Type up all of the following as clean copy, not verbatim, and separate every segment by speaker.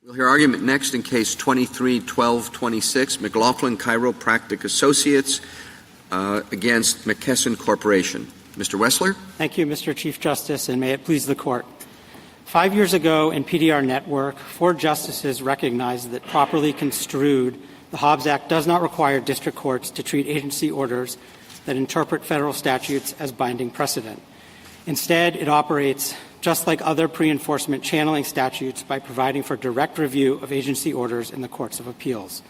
Speaker 1: We'll hear argument next in Case 23-1226, McLaughlin Chiropractic Associates against McKesson Corporation. Mr. Wessler?
Speaker 2: Thank you, Mr. Chief Justice, and may it please the Court. 5 years ago in PDR Network, 4 justices recognized that properly construed, the Hobbs Act does not require district courts to treat agency orders that interpret federal statutes as binding precedent. Instead, it operates just like other pre-enforcement channeling statutes by providing for direct review of agency orders in the courts of appeals.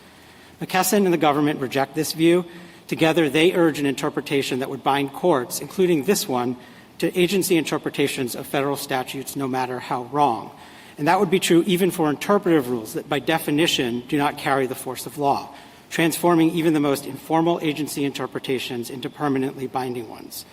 Speaker 2: McKesson and the government reject this view. Together, they urge an interpretation that would bind courts, including this one, to agency interpretations of federal statutes no matter how wrong. And that would be true even for interpretive rules that by definition do not carry the force of law, transforming even the most informal agency interpretations into permanently binding ones.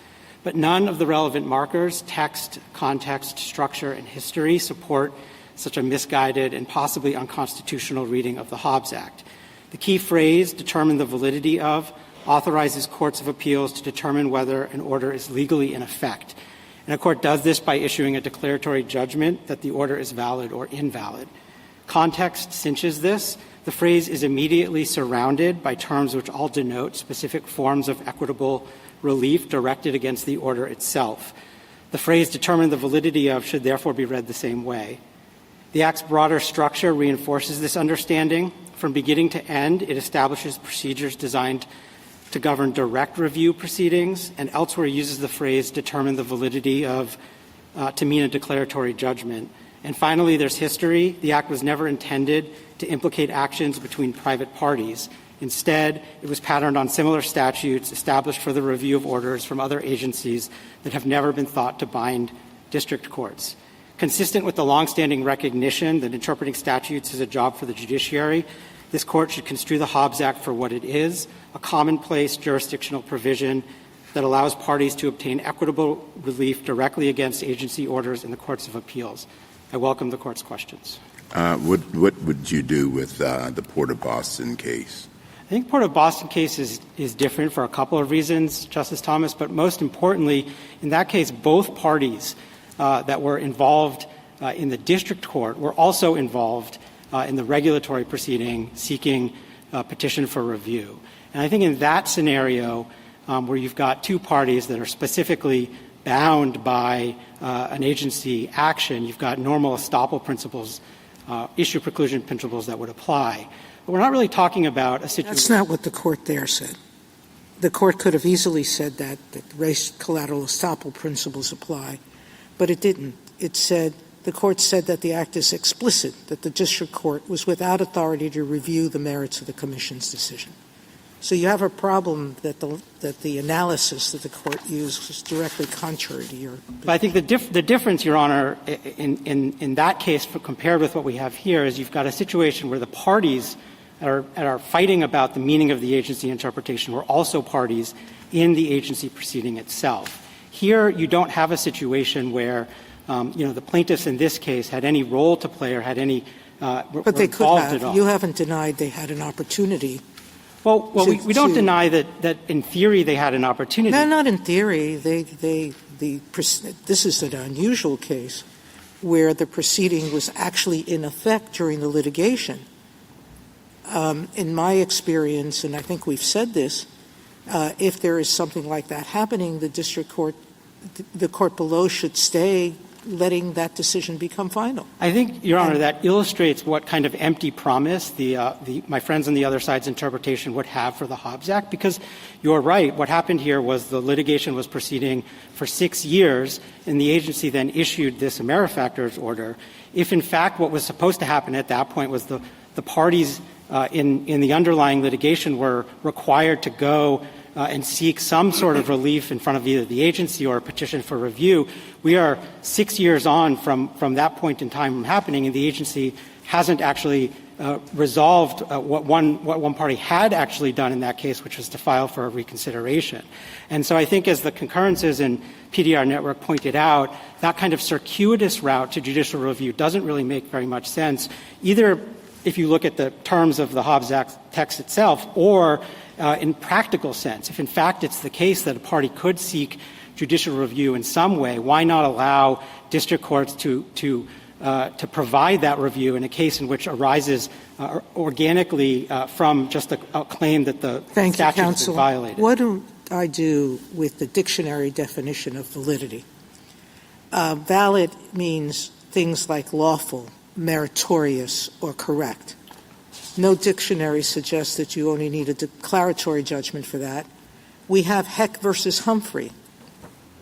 Speaker 2: But none of the relevant markers, text, context, structure, and history support such a misguided and possibly unconstitutional reading of the Hobbs Act. The key phrase, determine the validity of, authorizes courts of appeals to determine whether an order is legally in effect. And a court does this by issuing a declaratory judgment that the order is valid or invalid. Context cinches this. The phrase is immediately surrounded by terms which all denote specific forms of equitable relief directed against the order itself. The phrase determine the validity of should therefore be read the same way. The Act's broader structure reinforces this understanding. From beginning to end, it establishes procedures designed to govern direct review proceedings, and elsewhere uses the phrase determine the validity of to mean a declaratory judgment. And finally, there's history. The Act was never intended to implicate actions between private parties. Instead, it was patterned on similar statutes established for the review of orders from other agencies that have never been thought to bind district courts. Consistent with the longstanding recognition that interpreting statutes is a job for the judiciary, this Court should construe the Hobbs Act for what it is, a commonplace jurisdictional provision that allows parties to obtain equitable relief directly against agency orders in the courts of appeals. I welcome the Court's questions.
Speaker 3: What would you do with the Port of Boston case?
Speaker 2: I think Port of Boston case is different for a couple of reasons, Justice Thomas, but most importantly, in that case, both parties that were involved in the district court were also involved in the regulatory proceeding seeking a petition for review. And I think in that scenario, where you've got two parties that are specifically bound by an agency action, you've got normal estoppel principles, issue preclusion principles that would apply. But we're not really talking about a situation.
Speaker 4: That's not what the Court there said. The Court could have easily said that race collateral estoppel principles apply, but it didn't. It said, the Court said that the Act is explicit, that the district court was without authority to review the merits of the Commission's decision. So you have a problem that the analysis that the Court used was directly contrary to your.
Speaker 2: But I think the difference, Your Honor, in that case compared with what we have here is you've got a situation where the parties that are fighting about the meaning of the agency interpretation were also parties in the agency proceeding itself. Here, you don't have a situation where, the plaintiffs in this case had any role to play or had any
Speaker 4: But they could have. At all. You haven't denied they had an opportunity.
Speaker 2: Well, we don't deny that in theory they had an opportunity.
Speaker 4: No, not in theory. This is an unusual case where the proceeding was actually in effect during the litigation. In my experience, and I think we've said this, if there is something like that happening, the court below should stay letting that decision become final.
Speaker 2: I think, Your Honor, that illustrates what kind of empty promise my friends on the other side's interpretation would have for the Hobbs Act, because you're right. What happened here was the litigation was proceeding for 6 years, and the agency then issued this AmeriFactors order. If, in fact, what was supposed to happen at that point was the parties in the underlying litigation were required to go and seek some sort of relief in front of either the agency or a petition for review, we are 6 years on from that point in time happening, and the agency hasn't actually resolved what one party had actually done in that case, which was to file for a reconsideration. And so I think, as the concurrences in PDR Network pointed out, that kind of circuitous route to judicial review doesn't really make very much sense, either if you look at the terms of the Hobbs Act text itself or in practical sense. If, in fact, it's the case that a party could seek judicial review in some way, why not allow district courts to to provide that review in a case in which arises organically from just a claim that the statute has been violated.
Speaker 4: What do I do with the dictionary definition of validity? Valid means things like lawful, meritorious, or correct. No dictionary suggests that you only need a declaratory judgment for that. We have Heck versus Humphrey,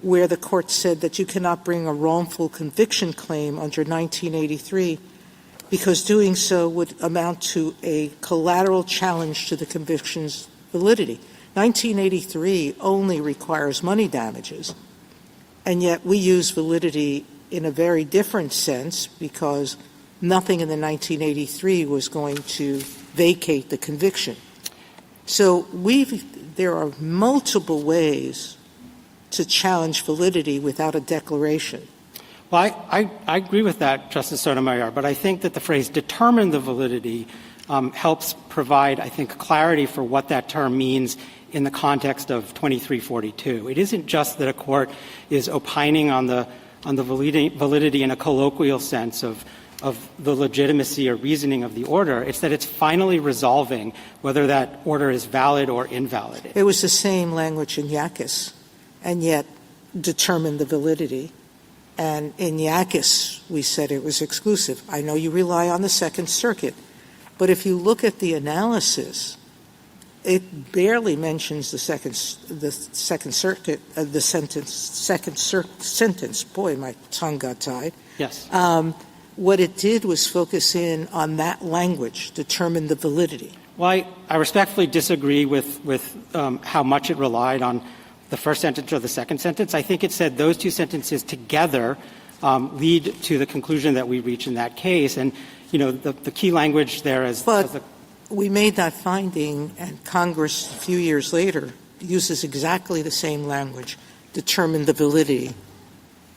Speaker 4: where the court said that you cannot bring a wrongful conviction claim under 1983 because doing so would amount to a collateral challenge to the conviction's validity. 1983 only requires money damages, and yet we use validity in a very different sense because nothing in the 1983 was going to vacate the conviction. So there are multiple ways to challenge validity without a declaration.
Speaker 2: Well, I agree with that, Justice Sotomayor, but I think that the phrase determine the validity helps provide, I think, clarity for what that term means in the context of 2342. It isn't just that a court is opining on the validity in a colloquial sense of the legitimacy or reasoning of the order. It's that it's finally resolving whether that order is valid or invalid.
Speaker 4: It was the same language in Yakis, and yet determined the validity. And in Yakis, we said it was exclusive. I know you rely on the Second Circuit, but if you look at the analysis, it barely mentions the Second Circuit, the second sentence. Boy, my tongue got tied.
Speaker 2: Yes.
Speaker 4: What it did was focus in on that language, determine the validity.
Speaker 2: Well, I respectfully disagree with how much it relied on the first sentence or the second sentence. I think it said those two sentences together lead to the conclusion that we reach in that case. And, the key language there is...
Speaker 4: But we made that finding, and Congress a few years later uses exactly the same language, determine the validity,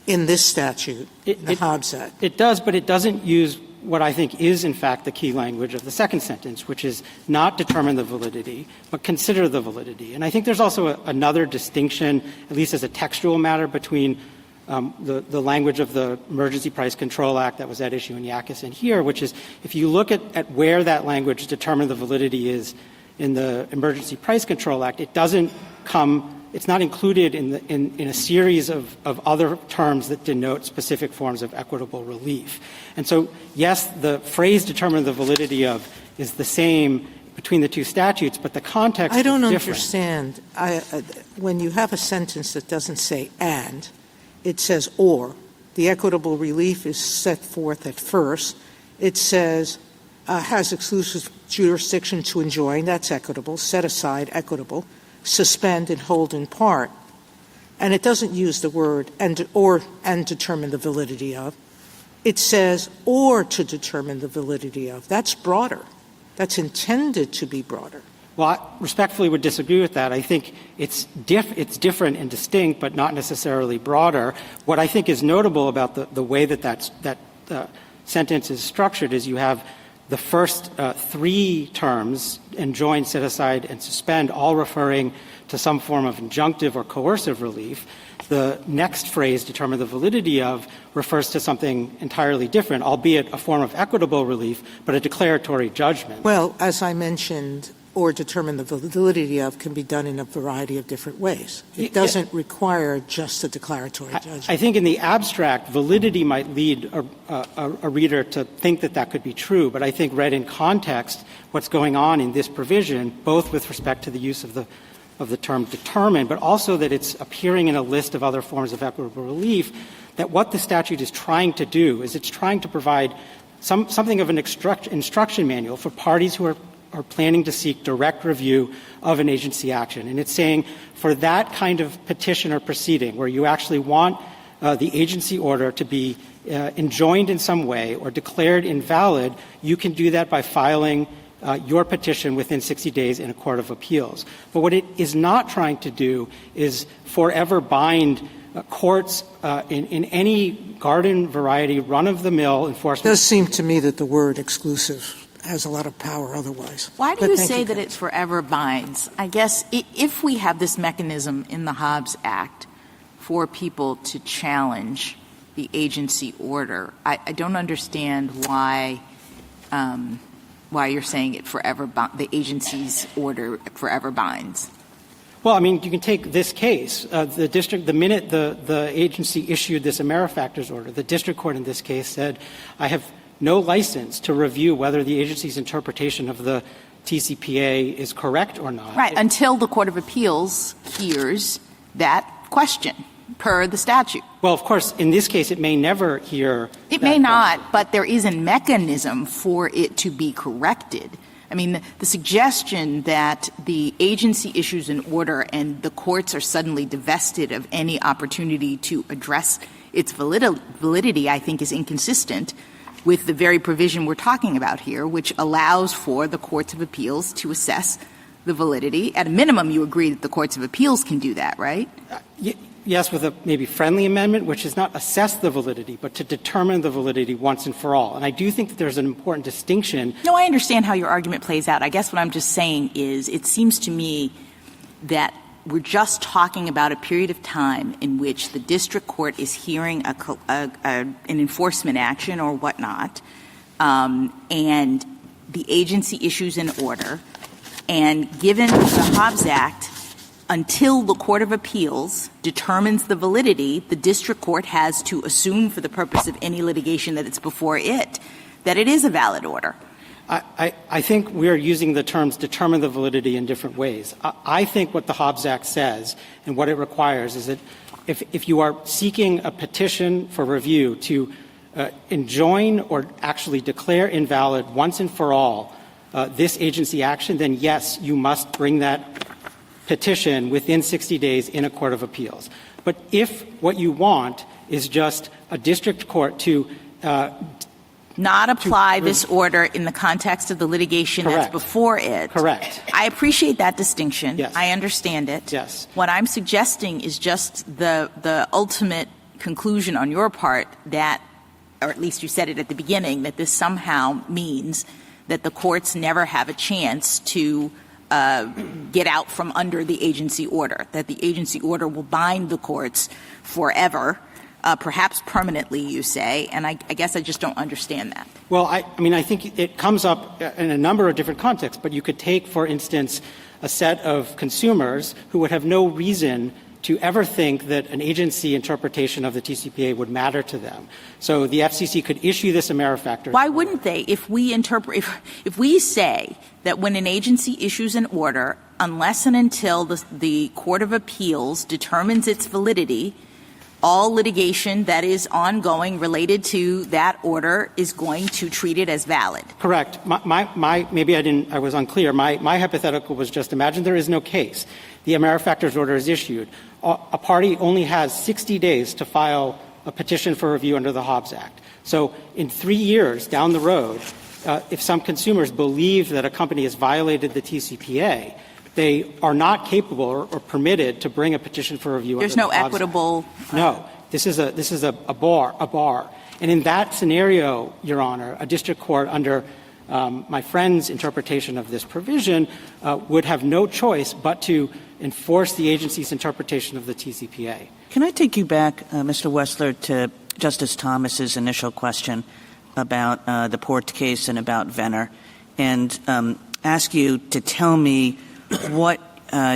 Speaker 4: in this statute, the Hobbs Act.
Speaker 2: It does, but it doesn't use what I think is, in fact, the key language of the second sentence, which is not determine the validity, but consider the validity. And I think there's also another distinction, at least as a textual matter, between the language of the Emergency Price Control Act that was at issue in Yakis and here, which is if you look at where that language determine the validity is in the Emergency Price Control Act, it doesn't come — it's not included in a series of other terms that denote specific forms of equitable relief. And so, yes, the phrase determine the validity of is the same between the two statutes, but the context is different.
Speaker 4: I don't understand. When you have a sentence that doesn't say and, it says or. The equitable relief is set forth at first. It says has exclusive jurisdiction to enjoin, that's equitable, set aside, equitable, suspend and hold in part. And it doesn't use the word and determine the validity of. It says or to determine the validity of. That's broader. That's intended to be broader.
Speaker 2: Well, I respectfully would disagree with that. I think it's different and distinct, but not necessarily broader. What I think is notable about the way that sentence is structured is you have the first three terms, enjoin, set aside, and suspend, all referring to some form of injunctive or coercive relief. The next phrase, determine the validity of, refers to something entirely different, albeit a form of equitable relief, but a declaratory judgment.
Speaker 4: Well, as I mentioned, or determine the validity of can be done in a variety of different ways. It doesn't require just a declaratory judgment.
Speaker 2: I think in the abstract, validity might lead a reader to think that could be true, but I think read in context, what's going on in this provision, both with respect to the use of the term determine, but also that it's appearing in a list of other forms of equitable relief, that what the statute is trying to do is it's trying to provide something of an instruction manual for parties who are planning to seek direct review of an agency action. And it's saying for that kind of petition or proceeding where you actually want the agency order to be enjoined in some way or declared invalid, you can do that by filing your petition within 60 days in a court of appeals. But what it is not trying to do is forever bind courts in any garden variety, run-of-the-mill enforcement.
Speaker 4: It does seem to me that the word exclusive has a lot of power otherwise.
Speaker 5: Why do you say that it forever binds? I guess if we have this mechanism in the Hobbs Act for people to challenge the agency order. I don't understand why you're saying it the agency's order forever binds.
Speaker 2: Well, I mean, you can take this case. The minute the agency issued this AmeriFactors order, the district court in this case said, I have no license to review whether the agency's interpretation of the TCPA is correct or not.
Speaker 5: Right, until the Court of Appeals hears that question per the statute.
Speaker 2: Well, of course, in this case, it may never hear
Speaker 5: It may not, but there is a mechanism for it to be corrected. I mean, the suggestion that the agency issues an order and the courts are suddenly divested of any opportunity to address its validity, I think, is inconsistent with the very provision we're talking about here, which allows for the courts of appeals to assess the validity. At a minimum, you agree that the courts of appeals can do that, right?
Speaker 2: Yes, with a maybe friendly amendment, which is not assess the validity, but to determine the validity once and for all. And I do think that there's an important distinction.
Speaker 5: No, I understand how your argument plays out. I guess what I'm just saying is it seems to me that we're just talking about a period of time in which the district court is hearing an enforcement action or whatnot, and the agency issues an order. And given the Hobbs Act, until the Court of Appeals determines the validity, the district court has to assume for the purpose of any litigation that it's before it, that it is a valid order.
Speaker 2: I think we're using the terms determine the validity in different ways. I think what the Hobbs Act says and what it requires is that if you are seeking a petition for review to enjoin or actually declare invalid once and for all this agency action, then yes, you must bring that petition within 60 days in a court of appeals. But if what you want is just a district court to
Speaker 5: not apply this order in the context of the litigation
Speaker 2: Correct.
Speaker 5: That's before it.
Speaker 2: Correct.
Speaker 5: I appreciate that distinction.
Speaker 2: Yes.
Speaker 5: I understand it.
Speaker 2: Yes.
Speaker 5: What I'm suggesting is just the ultimate conclusion on your part that, or at least you said it at the beginning, that this somehow means that the courts never have a chance to get out from under the agency order, that the agency order will bind the courts forever, perhaps permanently, you say, and I guess I just don't understand that.
Speaker 2: Well, I mean, I think it comes up in a number of different contexts, but you could take, for instance, a set of consumers who would have no reason to ever think that an agency interpretation of the TCPA would matter to them. So the FCC could issue this AmeriFactors.
Speaker 5: Why wouldn't they? If we say that when an agency issues an order, unless and until the Court of Appeals determines its validity, all litigation that is ongoing related to that order is going to treat it as valid.
Speaker 2: Correct. Maybe I was unclear. My hypothetical was just imagine there is no case. The AmeriFactors order is issued. A party only has 60 days to file a petition for review under the Hobbs Act. So in 3 years down the road, if some consumers believe that a company has violated the TCPA, they are not capable or permitted to bring a petition for review.
Speaker 5: There's
Speaker 2: under
Speaker 5: no
Speaker 2: the Hobbs
Speaker 5: equitable.
Speaker 2: Act. No, this is a bar. And in that scenario, Your Honor, a district court under my friend's interpretation of this provision would have no choice but to enforce the agency's interpretation of the TCPA.
Speaker 6: Can I take you back, Mr. Wessler, to Justice Thomas's initial question about the Port case and about Venner, and ask you to tell me what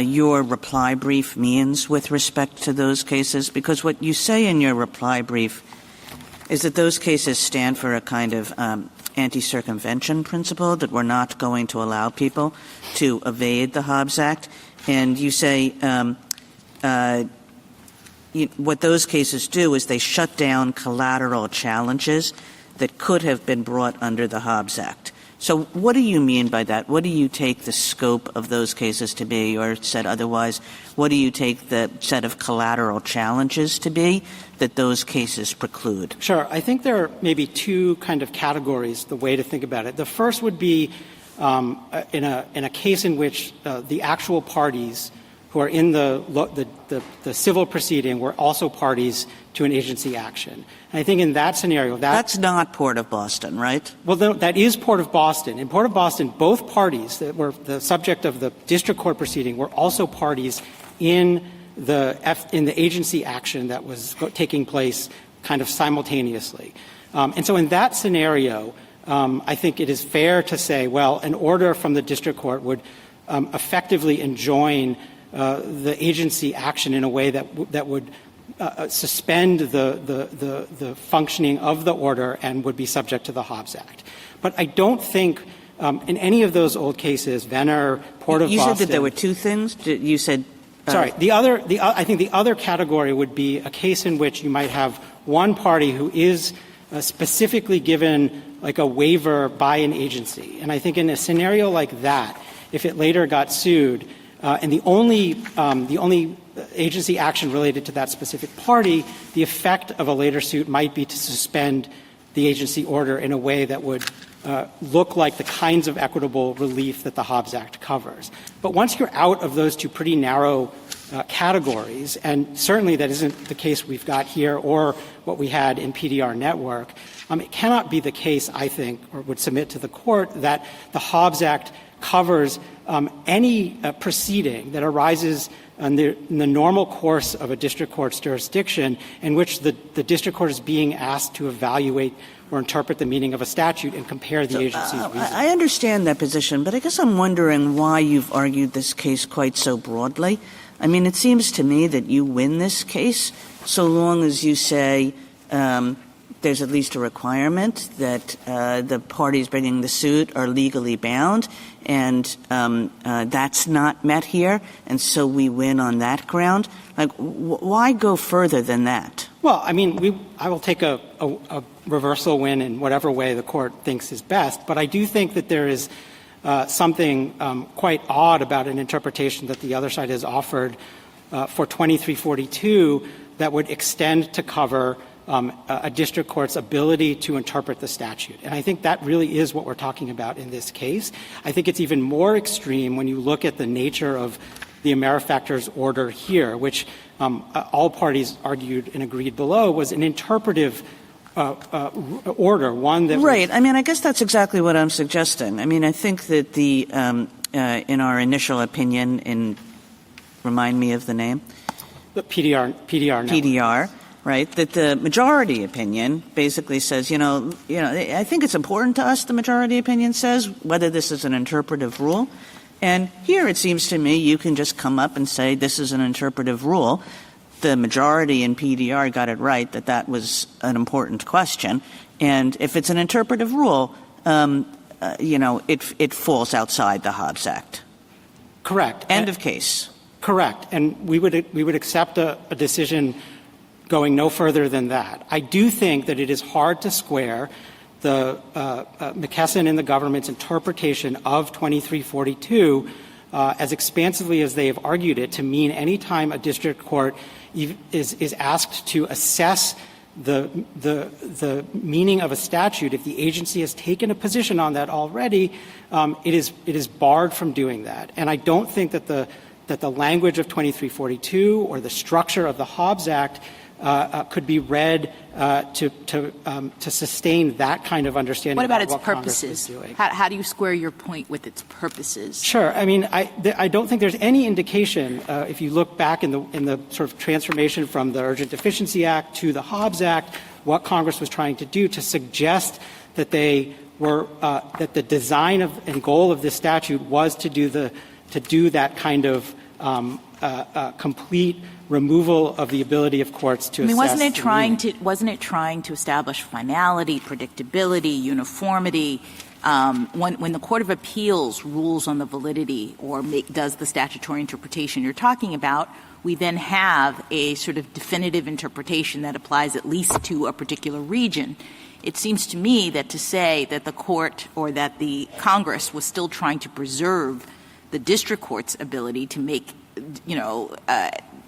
Speaker 6: your reply brief means with respect to those cases? Because what you say in your reply brief is that those cases stand for a kind of anti-circumvention principle, that we're not going to allow people to evade the Hobbs Act. And you say what those cases do is they shut down collateral challenges that could have been brought under the Hobbs Act. So what do you mean by that? What do you take the scope of those cases to be? Or said otherwise, what do you take the set of collateral challenges to be that those cases preclude?
Speaker 2: Sure. I think there are maybe two kind of categories, the way to think about it. The first would be in a case in which the actual parties who are in the civil proceeding were also parties to an agency action. And I think in that scenario,
Speaker 6: that's not Port of Boston, right?
Speaker 2: Well, that is Port of Boston. In Port of Boston, both parties that were the subject of the district court proceeding were also parties in the agency action that was taking place kind of simultaneously. And so in that scenario, I think it is fair to say, well, an order from the district court would effectively enjoin the agency action in a way that would suspend the functioning of the order and would be subject to the Hobbs Act. But I don't think in any of those old cases, Venner, Port of Boston.
Speaker 6: You said that there were two things. You said.
Speaker 2: Sorry. I think the other category would be a case in which you might have one party who is specifically given like a waiver by an agency. And I think in a scenario like that, if it later got sued, and the only agency action related to that specific party, the effect of a later suit might be to suspend the agency order in a way that would look like the kinds of equitable relief that the Hobbs Act covers. But once you're out of those two pretty narrow categories, and certainly that isn't the case we've got here or what we had in PDR Network, it cannot be the case, I think, or would submit to the court, that the Hobbs Act covers any proceeding that arises in the normal course of a district court's jurisdiction in which the district court is being asked to evaluate or interpret the meaning of a statute and compare the agency's reasoning.
Speaker 6: I understand that position, but I guess I'm wondering why you've argued this case quite so broadly. I mean, it seems to me that you win this case so long as you say there's at least a requirement that the parties bringing the suit are legally bound, and that's not met here, and so we win on that ground. Like, why go further than that?
Speaker 2: Well, I mean, I will take a reversal win in whatever way the court thinks is best, but I do think that there is something quite odd about an interpretation that the other side has offered for 2342 that would extend to cover a district court's ability to interpret the statute. And I think that really is what we're talking about in this case. I think it's even more extreme when you look at the nature of the AmeriFactors order here, which all parties argued and agreed below was an interpretive order, one that
Speaker 6: Right. I mean, I guess that's exactly what I'm suggesting. I mean, I think that the in our initial opinion, remind me of the name?
Speaker 2: The PDR
Speaker 6: PDR. Right, that the majority opinion basically says, I think it's important to us, the majority opinion says, whether this is an interpretive rule. And here it seems to me you can just come up and say this is an interpretive rule. The majority in PDR got it right that was an important question. And if it's an interpretive rule, it falls outside the Hobbs Act.
Speaker 2: Correct.
Speaker 6: End of case.
Speaker 2: Correct. And we would accept a decision going no further than that. I do think that it is hard to square the McKesson and the government's interpretation of 2342 as expansively as they have argued it to mean any time a district court is asked to assess the meaning of a statute, if the agency has taken a position on that already, it is barred from doing that. And I don't think that the language of 2342 or the structure of the Hobbs Act could be read to sustain that kind of understanding.
Speaker 5: What about its
Speaker 2: what
Speaker 5: purposes? How do you square your point with its purposes?
Speaker 2: Sure. I mean, I don't think there's any indication, if you look back in the sort of transformation from the Urgent Deficiency Act to the Hobbs Act, what Congress was trying to do to suggest that they were that the design of and goal of this statute was to do that kind of complete removal of the ability of courts to assess.
Speaker 5: Wasn't it trying to establish finality, predictability, uniformity? When the Court of Appeals rules on the validity or does the statutory interpretation you're talking about, we then have a sort of definitive interpretation that applies at least to a particular region. It seems to me that to say that the court or that the Congress was still trying to preserve the district court's ability to make,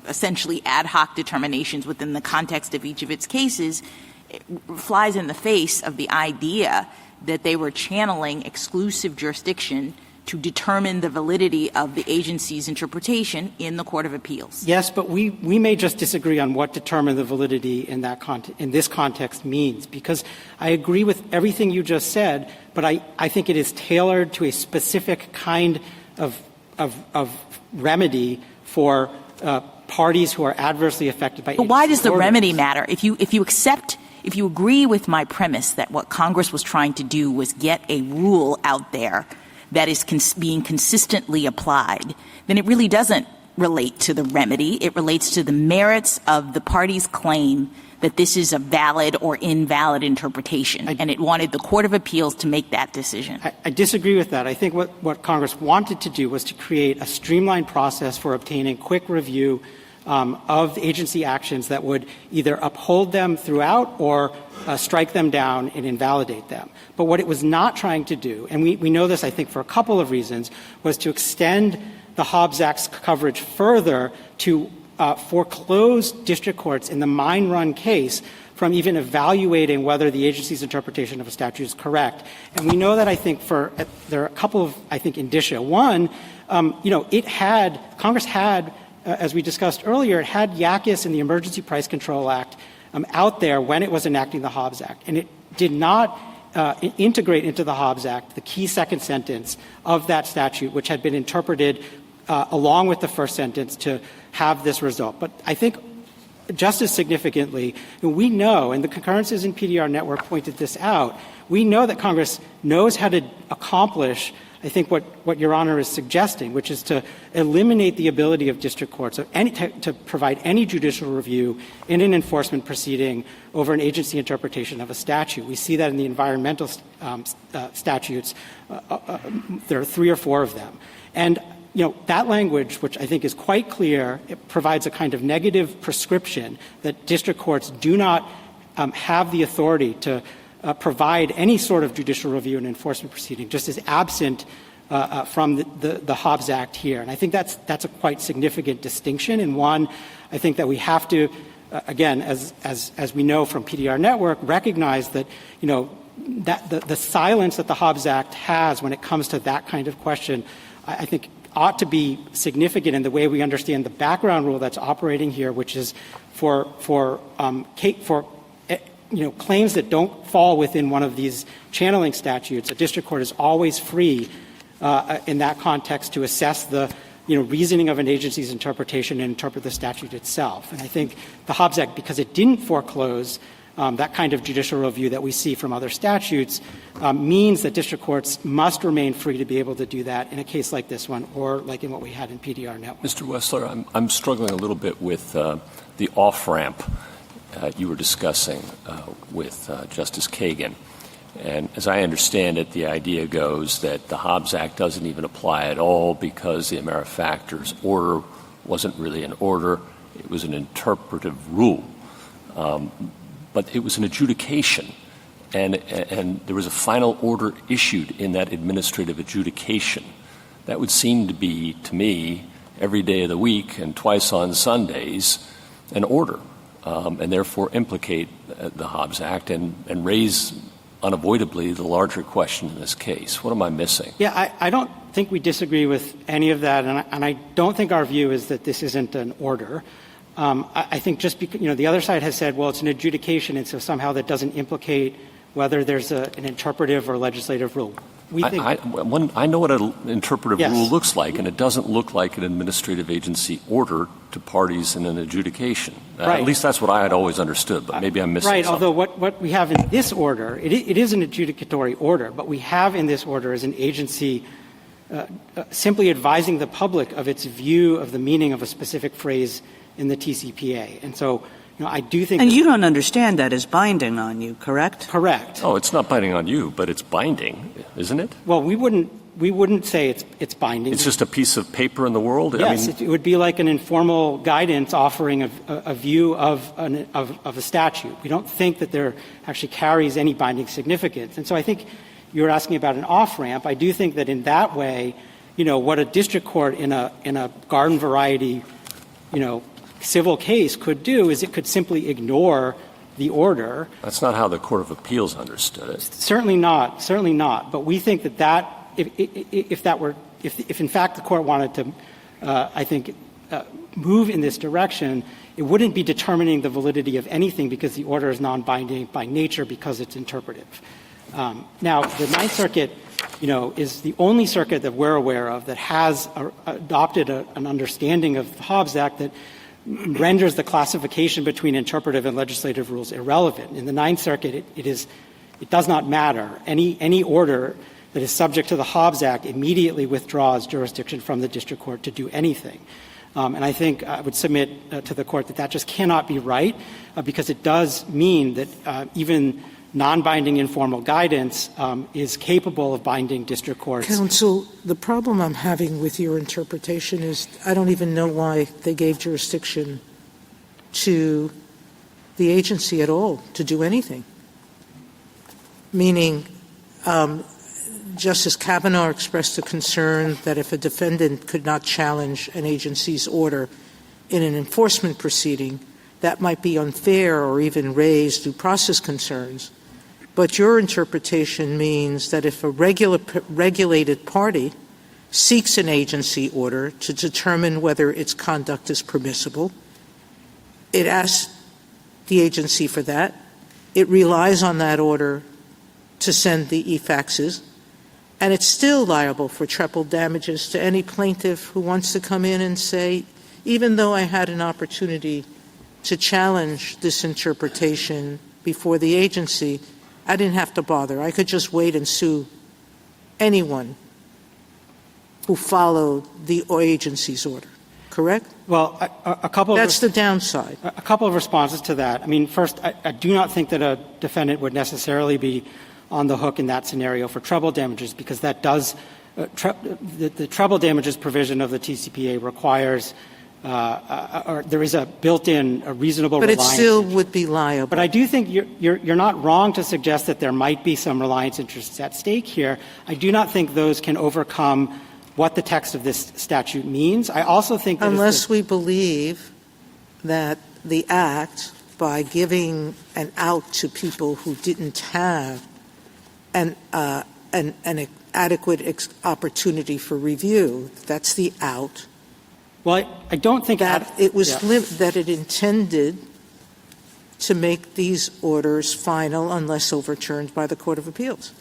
Speaker 5: essentially ad hoc determinations within the context of each of its cases, it flies in the face of the idea that they were channeling exclusive jurisdiction to determine the validity of the agency's interpretation in the Court of Appeals.
Speaker 2: Yes, but we may just disagree on what determine the validity in this context means, because I agree with everything you just said, but I think it is tailored to a specific kind of remedy for parties who are adversely affected by.
Speaker 5: But why does the
Speaker 2: orders.
Speaker 5: remedy matter? If you agree with my premise that what Congress was trying to do was get a rule out there that is being consistently applied, then it really doesn't relate to the remedy. It relates to the merits of the party's claim that this is a valid or invalid interpretation, and it wanted the Court of Appeals to make that decision.
Speaker 2: I disagree with that. I think what Congress wanted to do was to create a streamlined process for obtaining quick review of agency actions that would either uphold them throughout or strike them down and invalidate them. But what it was not trying to do, and we know this, I think, for a couple of reasons, was to extend the Hobbs Act's coverage further to foreclose district courts in the mine run case from even evaluating whether the agency's interpretation of a statute is correct. And we know that, I think, there are a couple of, I think, indicia. One, Congress had, as we discussed earlier, it had YACIS and the Emergency Price Control Act out there when it was enacting the Hobbs Act. And it did not integrate into the Hobbs Act the key second sentence of that statute, which had been interpreted along with the first sentence to have this result. But I think just as significantly, we know, and the concurrences in PDR Network pointed this out, we know that Congress knows how to accomplish, I think, what Your Honor is suggesting, which is to eliminate the ability of district courts to provide any judicial review in an enforcement proceeding over an agency interpretation of a statute. We see that in the environmental statutes. There are 3 or 4 of them. And that language, which I think is quite clear, it provides a kind of negative prescription that district courts do not have the authority to provide any sort of judicial review in an enforcement proceeding, just as absent from the Hobbs Act here. And I think that's a quite significant distinction, and one I think that we have to, again, as we know from PDR Network, recognize that, that the silence that the Hobbs Act has when it comes to that kind of question, I think ought to be significant in the way we understand the background rule that's operating here, which is for claims that don't fall within one of these channeling statutes. A district court is always free in that context to assess the reasoning of an agency's interpretation and interpret the statute itself. And I think the Hobbs Act, because it didn't foreclose that kind of judicial review that we see from other statutes, means that district courts must remain free to be able to do that in a case like this one or like in what we had in PDR Network.
Speaker 7: Mr. Wessler, I'm struggling a little bit with the off-ramp you were discussing with Justice Kagan. And as I understand it, the idea goes that the Hobbs Act doesn't even apply at all because the Amerifactors order wasn't really an order. It was an interpretive rule. But it was an adjudication, and there was a final order issued in that administrative adjudication. That would seem to be, to me, every day of the week and twice on Sundays, an order, and therefore implicate the Hobbs Act and raise unavoidably the larger question in this case. What am I missing?
Speaker 2: Yeah, I don't think we disagree with any of that, and I don't think our view is that this isn't an order. I think just because, the other side has said, well, it's an adjudication, and so somehow that doesn't implicate whether there's an interpretive or legislative rule.
Speaker 7: I know what an interpretive
Speaker 2: Yes.
Speaker 7: rule looks like, and it doesn't look like an administrative agency order to parties in an adjudication.
Speaker 2: Right.
Speaker 7: At least that's what I had always understood, but maybe I'm missing
Speaker 2: Right,
Speaker 7: something.
Speaker 2: although what we have in this order, it is an adjudicatory order, but we have in this order as an agency simply advising the public of its view of the meaning of a specific phrase in the TCPA. And so, I do think...
Speaker 6: And you don't understand that as binding on you, correct?
Speaker 2: Correct.
Speaker 7: Oh, it's not binding on you, but it's binding, isn't it?
Speaker 2: Well, we wouldn't say it's binding.
Speaker 7: It's just a piece of paper in the world?
Speaker 2: Yes, it would be like an informal guidance offering a view of a statute. We don't think that there actually carries any binding significance. And so I think you were asking about an off-ramp. I do think that in that way, what a district court in a garden variety, civil case could do is it could simply ignore the order.
Speaker 7: That's not how the Court of Appeals understood it.
Speaker 2: Certainly not. But we think that if in fact the court wanted to, move in this direction, it wouldn't be determining the validity of anything because the order is non-binding by nature because it's interpretive. Now, the Ninth Circuit, is the only circuit that we're aware of that has adopted an understanding of the Hobbs Act that renders the classification between interpretive and legislative rules irrelevant. In the Ninth Circuit, it does not matter. Any order that is subject to the Hobbs Act immediately withdraws jurisdiction from the district court to do anything. And I think I would submit to the court that just cannot be right, because it does mean that even non-binding informal guidance is capable of binding district courts.
Speaker 4: Counsel, the problem I'm having with your interpretation is I don't even know why they gave jurisdiction to the agency at all to do anything. Meaning, Justice Kavanaugh expressed a concern that if a defendant could not challenge an agency's order in an enforcement proceeding, that might be unfair or even raise due process concerns. But your interpretation means that if a regulated party seeks an agency order to determine whether its conduct is permissible, it asks the agency for that. It relies on that order to send the e-faxes, and it's still liable for treble damages to any plaintiff who wants to come in and say, even though I had an opportunity to challenge this interpretation before the agency, I didn't have to bother. I could just wait and sue anyone who followed the agency's order. Correct?
Speaker 2: Well,
Speaker 4: That's the downside.
Speaker 2: A couple of responses to that. I mean, first, I do not think that a defendant would necessarily be on the hook in that scenario for treble damages, because that does the treble damages provision of the TCPA requires or there is a built-in reasonable reliance.
Speaker 4: But it still would be liable.
Speaker 2: But I do think you're not wrong to suggest that there might be some reliance interests at stake here. I do not think those can overcome what the text of this statute means. I also think that
Speaker 4: unless we believe that the Act, by giving an out to people who didn't have an adequate opportunity for review, that's the out.
Speaker 2: Well, I don't think
Speaker 4: that it was that it intended to make these orders final unless overturned by the Court of Appeals.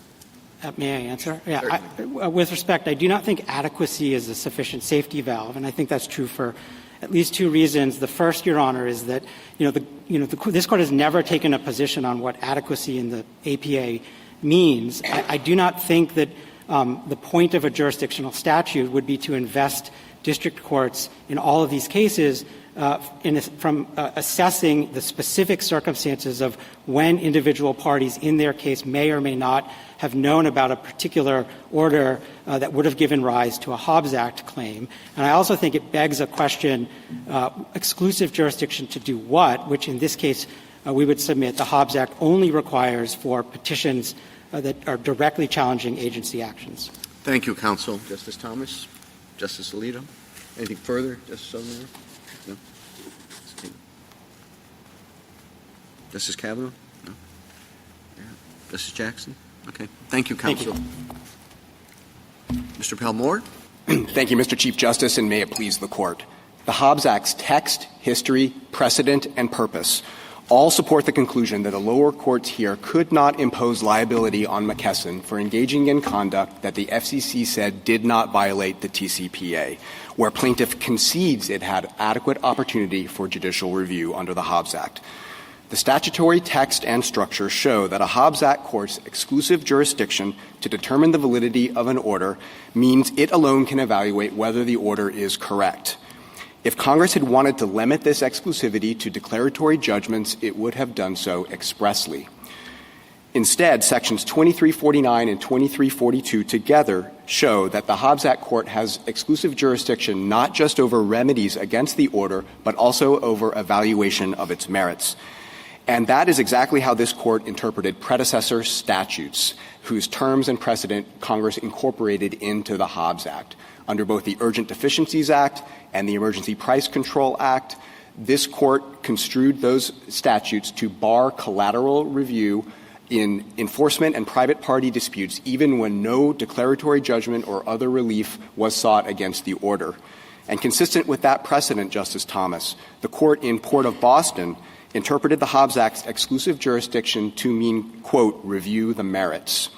Speaker 2: May I answer? Yeah. With respect, I do not think adequacy is a sufficient safety valve, and I think that's true for at least two reasons. The first, Your Honor, is that this Court has never taken a position on what adequacy in the APA means. I do not think that the point of a jurisdictional statute would be to invest district courts in all of these cases from assessing the specific circumstances of when individual parties in their case may or may not have known about a particular order that would have given rise to a Hobbs Act claim. And I also think it begs a question, exclusive jurisdiction to do what, which in this case we would submit the Hobbs Act only requires for petitions that are directly challenging agency actions.
Speaker 1: Thank you, counsel. Justice Thomas? Justice Alito? Anything further? Justice Sotomayor? No? Justice Kavanaugh? No? Yeah. Justice Jackson? Okay. Thank you, counsel.
Speaker 2: Thank you.
Speaker 1: Mr. Palmore?
Speaker 8: Thank you, Mr. Chief Justice, and may it please the Court. The Hobbs Act's text, history, precedent, and purpose all support the conclusion that the lower courts here could not impose liability on McKesson for engaging in conduct that the FCC said did not violate the TCPA, where plaintiff concedes it had adequate opportunity for judicial review under the Hobbs Act. The statutory text and structure show that a Hobbs Act court's exclusive jurisdiction to determine the validity of an order means it alone can evaluate whether the order is correct. If Congress had wanted to limit this exclusivity to declaratory judgments, it would have done so expressly. Instead, Sections 2349 and 2342 together show that the Hobbs Act court has exclusive jurisdiction not just over remedies against the order, but also over evaluation of its merits. And that is exactly how this Court interpreted predecessor statutes, whose terms and precedent Congress incorporated into the Hobbs Act. Under both the Urgent Deficiencies Act and the Emergency Price Control Act, this Court construed those statutes to bar collateral review in enforcement and private party disputes, even when no declaratory judgment or other relief was sought against the order. And consistent with that precedent, Justice Thomas, the Court in Port of Boston interpreted the Hobbs Act's exclusive jurisdiction to mean, quote, review the merits.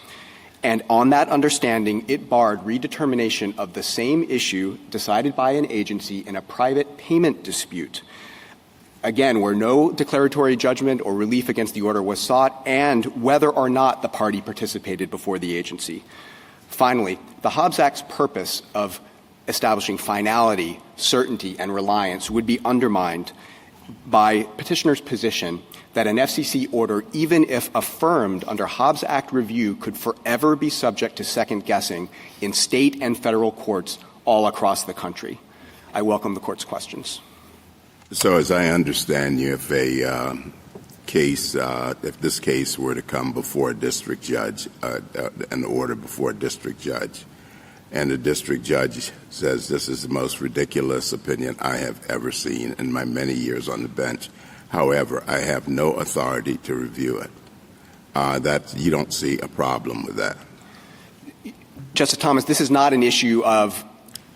Speaker 8: And on that understanding, it barred redetermination of the same issue decided by an agency in a private payment dispute. again, where no declaratory judgment or relief against the order was sought, and whether or not the party participated before the agency. Finally, the Hobbs Act's purpose of establishing finality, certainty, and reliance would be undermined by petitioner's position that an FCC order, even if affirmed under Hobbs Act review, could forever be subject to second-guessing in state and federal courts all across the country. I welcome the Court's questions.
Speaker 3: So as I understand you, if a case, if this case were to come before a district judge, an order before a district judge, and the district judge says this is the most ridiculous opinion I have ever seen in my many years on the bench. However, I have no authority to review it. That you don't see a problem with that.
Speaker 8: Justice Thomas, this is not an issue of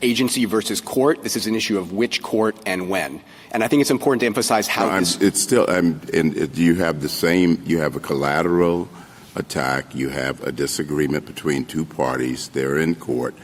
Speaker 8: agency versus court. This is an issue of which court and when. And I think it's important to emphasize how
Speaker 3: it's still, you have the same, you have a collateral attack, you have a disagreement between two parties, they're in court,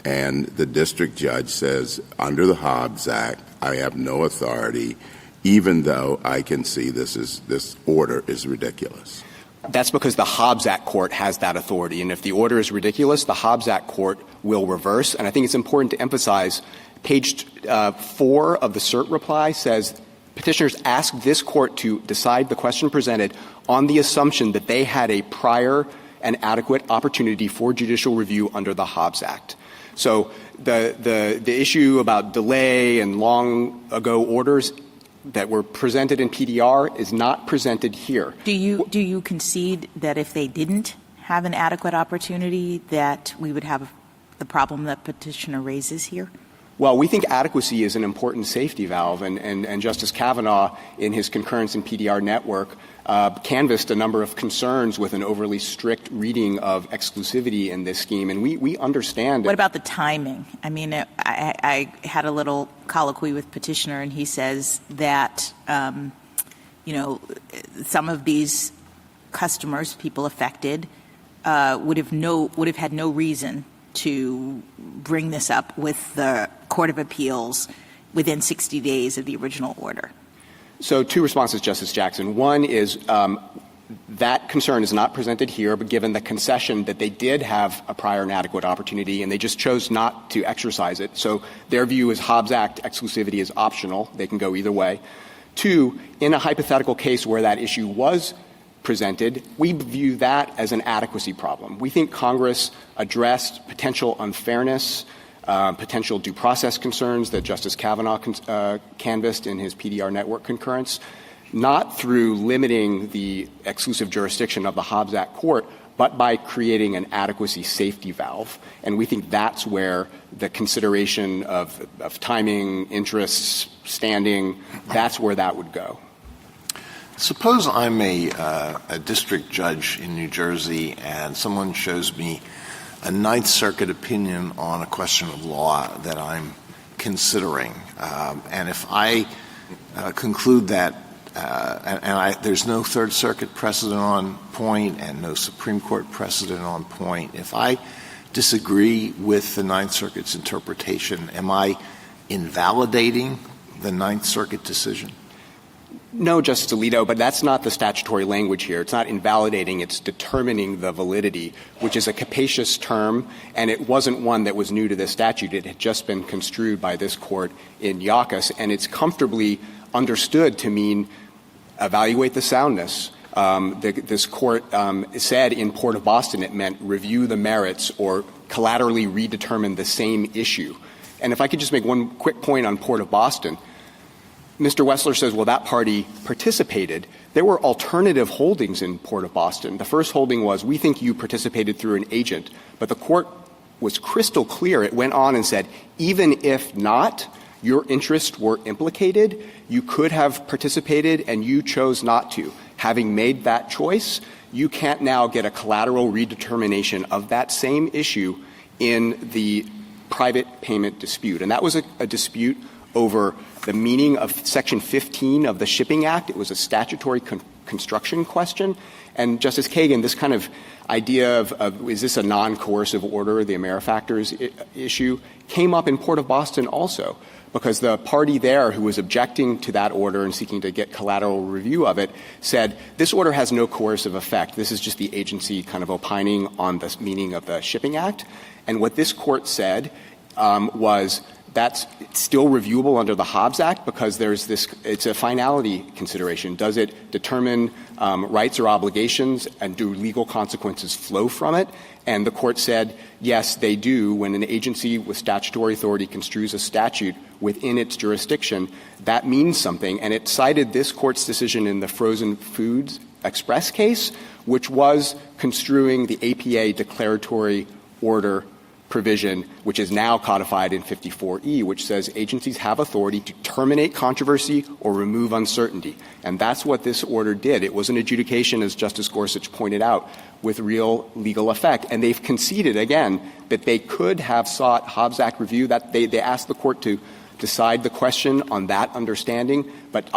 Speaker 3: and the district judge says, under the Hobbs Act, I have no authority, even though I can see this order is ridiculous.
Speaker 8: That's because the Hobbs Act court has that authority. And if the order is ridiculous, the Hobbs Act court will reverse. And I think it's important to emphasize page 4 of the cert reply says petitioners ask this court to decide the question presented on the assumption that they had a prior and adequate opportunity for judicial review under the Hobbs Act. So the issue about delay and long ago orders that were presented in PDR is not presented here.
Speaker 5: Do you concede that if they didn't have an adequate opportunity that we would have the problem that petitioner raises here?
Speaker 8: Well, we think adequacy is an important safety valve, and Justice Kavanaugh, in his concurrence in PDR network, canvassed a number of concerns with an overly strict reading of exclusivity in this scheme, and we understand it.
Speaker 5: What about the timing? I mean, I had a little colloquy with petitioner, and he says that, some of these customers, people affected, would have had no reason to bring this up with the Court of Appeals within 60 days of the original order.
Speaker 8: So 2 responses, Justice Jackson. One is that concern is not presented here, but given the concession that they did have a prior and adequate opportunity and they just chose not to exercise it. So their view is Hobbs Act exclusivity is optional. They can go either way. 2, in a hypothetical case where that issue was presented, we view that as an adequacy problem. We think Congress addressed potential unfairness, potential due process concerns that Justice Kavanaugh canvassed in his PDR network concurrence, not through limiting the exclusive jurisdiction of the Hobbs Act court, but by creating an adequacy safety valve. And we think that's where the consideration of timing, interests, standing, that's where that would go.
Speaker 9: Suppose I'm a district judge in New Jersey and someone shows me a Ninth Circuit opinion on a question of law that I'm considering. And if I conclude that there's no Third Circuit precedent on point and no Supreme Court precedent on point, if I disagree with the Ninth Circuit's interpretation, am I invalidating the Ninth Circuit decision?
Speaker 8: No, Justice Alito, but that's not the statutory language here. It's not invalidating, it's determining the validity, which is a capacious term, and it wasn't one that was new to this statute. It had just been construed by this court in Yackas, and it's comfortably understood to mean evaluate the soundness. This court said in Port of Boston it meant review the merits or collaterally redetermine the same issue. And if I could just make one quick point on Port of Boston, Mr. Wessler says, well, that party participated. There were alternative holdings in Port of Boston. The first holding was, we think you participated through an agent. But the court was crystal clear. It went on and said, even if not, your interests were implicated, you could have participated and you chose not to. Having made that choice, you can't now get a collateral redetermination of that same issue in the private payment dispute. And that was a dispute over the meaning of Section 15 of the Shipping Act. It was a statutory construction question. And Justice Kagan, this kind of idea of is this a non-coercive order, the AmeriFactors issue, came up in Port of Boston also, because the party there who was objecting to that order and seeking to get collateral review of it said, this order has no coercive effect. This is just the agency kind of opining on the meaning of the Shipping Act. And what this court said was that's still reviewable under the Hobbs Act because it's a finality consideration. Does it determine rights or obligations, and do legal consequences flow from it? And the court said, yes, they do. When an agency with statutory authority construes a statute within its jurisdiction, that means something. And it cited this court's decision in the Frozen Foods Express case, which was construing the APA declaratory order provision, which is now codified in 54E, which says agencies have authority to terminate controversy or remove uncertainty. And that's what this order did. It was an adjudication, as Justice Gorsuch pointed out, with real legal effect. And they've conceded, again, that they could have sought Hobbs Act review. That they asked the court to decide the question on that understanding, but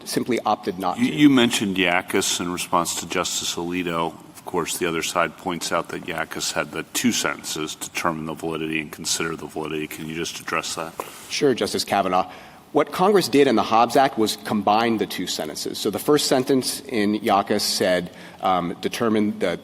Speaker 8: simply opted not to.
Speaker 10: You mentioned Yackas in response to Justice Alito. Of course, the other side points out that Yackas had the two sentences, determine the validity and consider the validity. Can you just address that?
Speaker 8: Sure, Justice Kavanaugh. What Congress did in the Hobbs Act was combine the two sentences. So the first sentence in Yackas said, determine the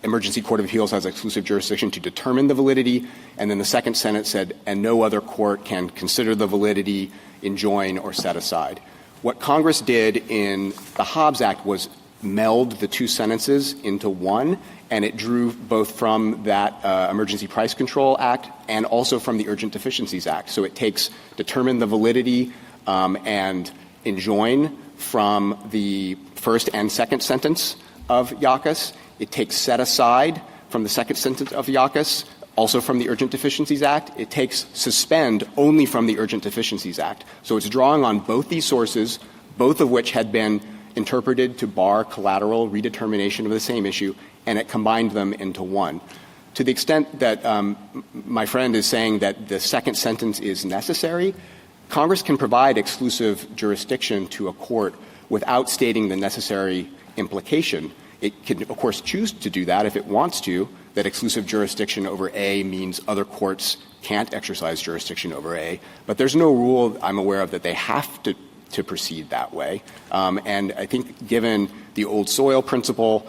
Speaker 8: Emergency Court of Appeals has exclusive jurisdiction to determine the validity. And then the second sentence said, and no other court can consider the validity, enjoin, or set aside. What Congress did in the Hobbs Act was meld the two sentences into one, and it drew both from that Emergency Price Control Act and also from the Urgent Deficiencies Act. So it takes determine the validity and enjoin from the first and second sentence of Yackas. It takes set aside from the second sentence of Yackas, also from the Urgent Deficiencies Act. It takes suspend only from the Urgent Deficiencies Act. So it's drawing on both these sources, both of which had been interpreted to bar collateral redetermination of the same issue, and it combined them into one. To the extent that my friend is saying that the second sentence is necessary, Congress can provide exclusive jurisdiction to a court without stating the necessary implication. It can, of course, choose to do that if it wants to, that exclusive jurisdiction over A means other courts can't exercise jurisdiction over A. But there's no rule I'm aware of that they have to proceed that way. And I think given the old soil principle,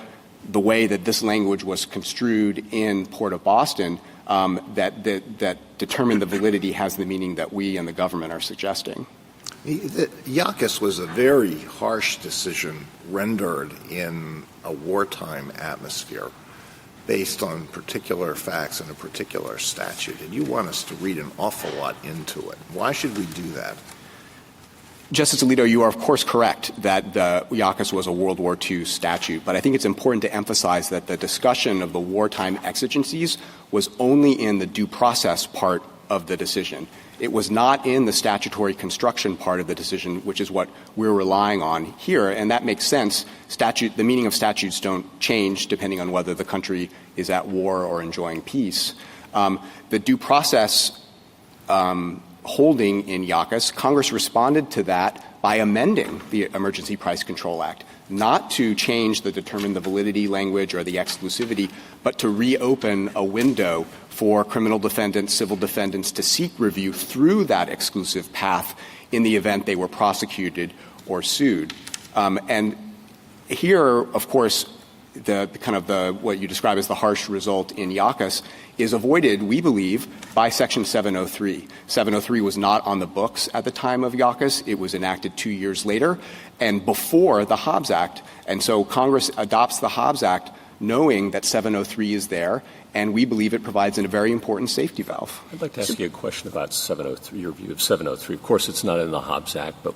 Speaker 8: the way that this language was construed in Port of Boston, that determined the validity has the meaning that we and the government are suggesting.
Speaker 9: Yackas was a very harsh decision rendered in a wartime atmosphere based on particular facts in a particular statute. And you want us to read an awful lot into it. Why should we do that?
Speaker 8: Justice Alito, you are, of course, correct that the Yackas was a World War II statute, but I think it's important to emphasize that the discussion of the wartime exigencies was only in the due process part of the decision. It was not in the statutory construction part of the decision, which is what we're relying on here, and that makes sense. The meaning of statutes don't change depending on whether the country is at war or enjoying peace. The due process holding in Yackas, Congress responded to that by amending the Emergency Price Control Act, not to change the determine the validity language or the exclusivity, but to reopen a window for criminal defendants, civil defendants to seek review through that exclusive path in the event they were prosecuted or sued. And here, of course, what you describe as the harsh result in Yackas is avoided, we believe, by Section 703. 703 was not on the books at the time of Yackas. It was enacted 2 years later and before the Hobbs Act. And so Congress adopts the Hobbs Act knowing that 703 is there, and we believe it provides a very important safety valve.
Speaker 7: I'd like to ask you a question about 703, your view of 703. Of course, it's not in the Hobbs Act, but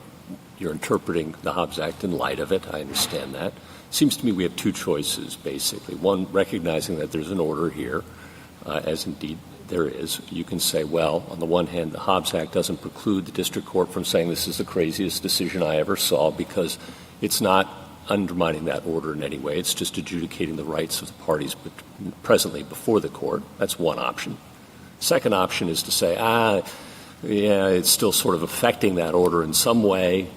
Speaker 7: you're interpreting the Hobbs Act in light of it. I understand that. It seems to me we have two choices, basically. One, recognizing that there's an order here, as indeed there is. You can say, well, on the one hand, the Hobbs Act doesn't preclude the district court from saying this is the craziest decision I ever saw because it's not undermining that order in any way. It's just adjudicating the rights of the parties presently before the court. That's one option. Second option is to say, it's still sort of affecting that order in some way.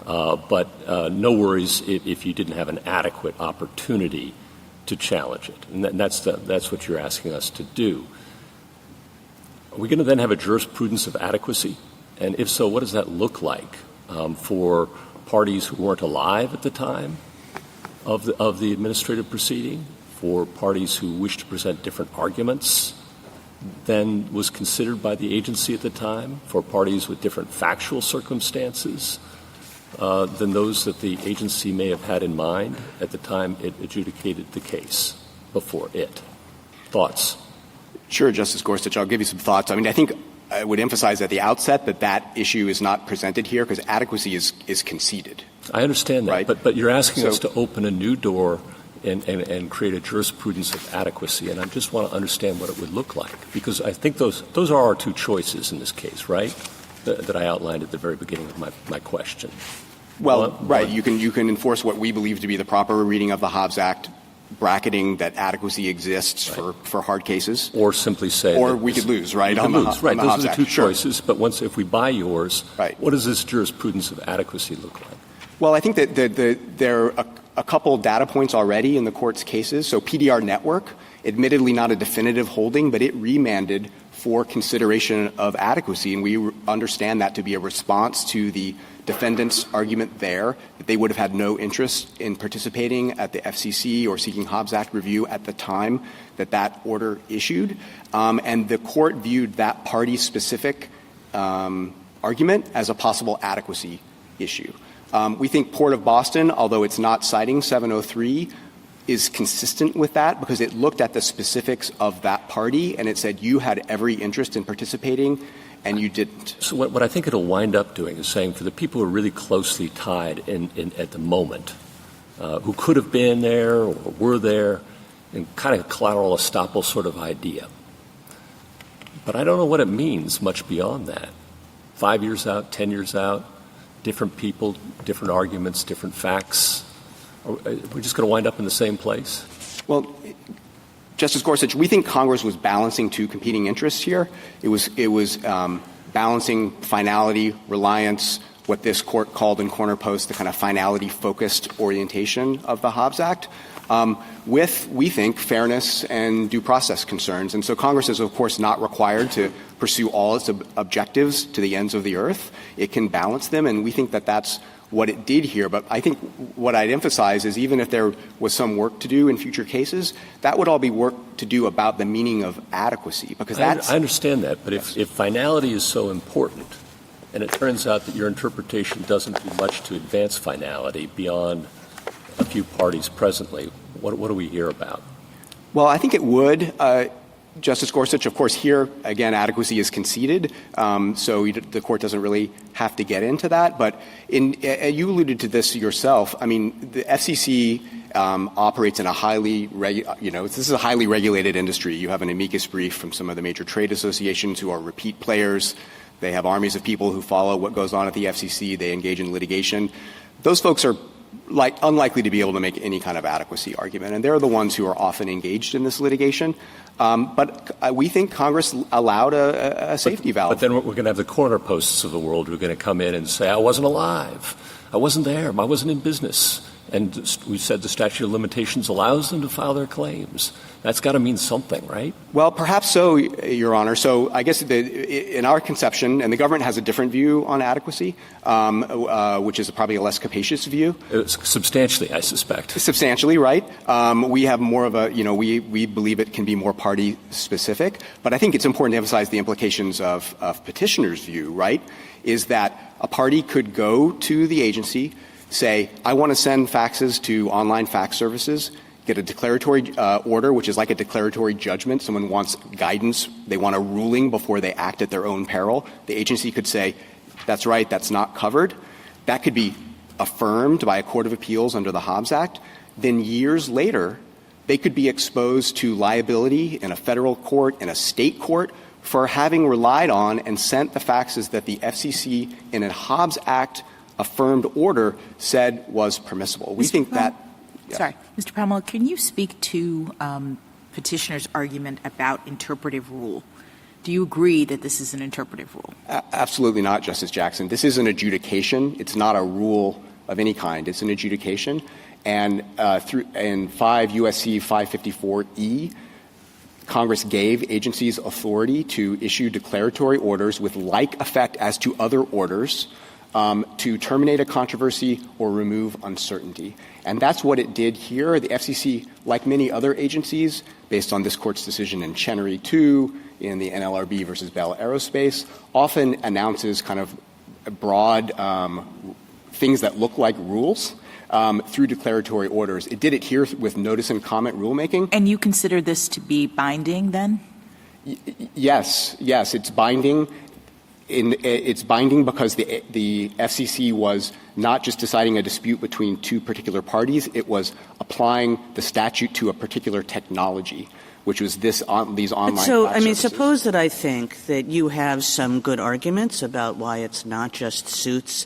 Speaker 7: but no worries if you didn't have an adequate opportunity to challenge it. And that's what you're asking us to do. Are we going to then have a jurisprudence of adequacy? And if so, what does that look like for parties who weren't alive at the time of the administrative proceeding, for parties who wish to present different arguments than was considered by the agency at the time, for parties with different factual circumstances than those that the agency may have had in mind at the time it adjudicated the case before it? Thoughts?
Speaker 8: Sure, Justice Gorsuch. I'll give you some thoughts. I mean, I think I would emphasize at the outset that issue is not presented here because adequacy is conceded.
Speaker 7: I understand that,
Speaker 8: right?
Speaker 7: but you're asking us to open a new door and create a jurisprudence of adequacy, and I just want to understand what it would look like, because I think those are our two choices in this case, right, that I outlined at the very beginning of my question.
Speaker 8: Well, right. You can enforce what we believe to be the proper reading of the Hobbs Act, bracketing that adequacy exists for hard cases.
Speaker 7: Or simply say...
Speaker 8: Or we could lose, right? On the
Speaker 7: right. Those
Speaker 8: Hobbs
Speaker 7: are the
Speaker 8: Act.
Speaker 7: two choices, but if we buy yours,
Speaker 8: right.
Speaker 7: What does this jurisprudence of adequacy look like?
Speaker 8: Well, I think that there are a couple data points already in the court's cases. So PDR Network, admittedly not a definitive holding, but it remanded for consideration of adequacy, and we understand that to be a response to the defendant's argument there that they would have had no interest in participating at the FCC or seeking Hobbs Act review at the time that order issued. And the court viewed that party-specific argument as a possible adequacy issue. We think Port of Boston, although it's not citing 703, is consistent with that because it looked at the specifics of that party and it said you had every interest in participating and you didn't.
Speaker 7: So what I think it'll wind up doing is saying for the people who are really closely tied at the moment, who could have been there or were there, and kind of a collateral estoppel sort of idea. But I don't know what it means much beyond that. 5 years out, 10 years out, different people, different arguments, different facts. We're just going to wind up in the same place?
Speaker 8: Well, Justice Gorsuch, we think Congress was balancing two competing interests here. It was balancing finality, reliance, what this court called in Corner Post the kind of finality-focused orientation of the Hobbs Act, with, we think, fairness and due process concerns. And so Congress is, of course, not required to pursue all its objectives to the ends of the earth. It can balance them, and we think that that's what it did here. But I think what I'd emphasize is even if there was some work to do in future cases, that would all be work to do about the meaning of adequacy, because that's...
Speaker 7: I understand that, but if finality is so important, and it turns out that your interpretation doesn't do much to advance finality beyond a few parties presently, what do we hear about?
Speaker 8: Well, I think it would. Justice Gorsuch, of course, here, again, adequacy is conceded, so the court doesn't really have to get into that. But you alluded to this yourself. I mean, the FCC operates in this is a highly regulated industry. You have an amicus brief from some of the major trade associations who are repeat players. They have armies of people who follow what goes on at the FCC. They engage in litigation. Those folks are unlikely to be able to make any kind of adequacy argument, and they're the ones who are often engaged in this litigation. But we think Congress allowed a safety valve.
Speaker 7: But then we're going to have the corner posts of the world who are going to come in and say, I wasn't alive. I wasn't there. I wasn't in business. And we said the statute of limitations allows them to file their claims. That's got to mean something, right?
Speaker 8: Well, perhaps so, Your Honor. So I guess in our conception, and the government has a different view on adequacy, which is probably a less capacious view.
Speaker 7: Substantially, I suspect.
Speaker 8: Substantially, right. We have more of we believe it can be more party-specific. But I think it's important to emphasize the implications of petitioner's view, right, is that a party could go to the agency, say, I want to send faxes to online fax services, get a declaratory order, which is like a declaratory judgment. Someone wants guidance. They want a ruling before they act at their own peril. The agency could say, that's right, that's not covered. That could be affirmed by a court of appeals under the Hobbs Act. Then years later, they could be exposed to liability in a federal court, in a state court, for having relied on and sent the faxes that the FCC in a Hobbs Act affirmed order said was permissible. We think that...
Speaker 5: Yeah. Sorry. Mr. Palmel, can you speak to petitioner's argument about interpretive rule? Do you agree that this is an interpretive rule?
Speaker 8: Absolutely not, Justice Jackson. This is an adjudication. It's not a rule of any kind. It's an adjudication. And in 5 U.S.C. 554E, Congress gave agencies authority to issue declaratory orders with like effect as to other orders to terminate a controversy or remove uncertainty. And that's what it did here. The FCC, like many other agencies, based on this Court's decision in Chenery 2, in the NLRB versus Bell Aerospace, often announces kind of broad things that look like rules through declaratory orders. It did it here with notice and comment rulemaking.
Speaker 5: And you consider this to be binding then?
Speaker 8: Yes, it's binding. It's binding because the FCC was not just deciding a dispute between two particular parties. It was applying the statute to a particular technology, which was these online
Speaker 6: So,
Speaker 8: fax services.
Speaker 6: suppose that I think that you have some good arguments about why it's not just suits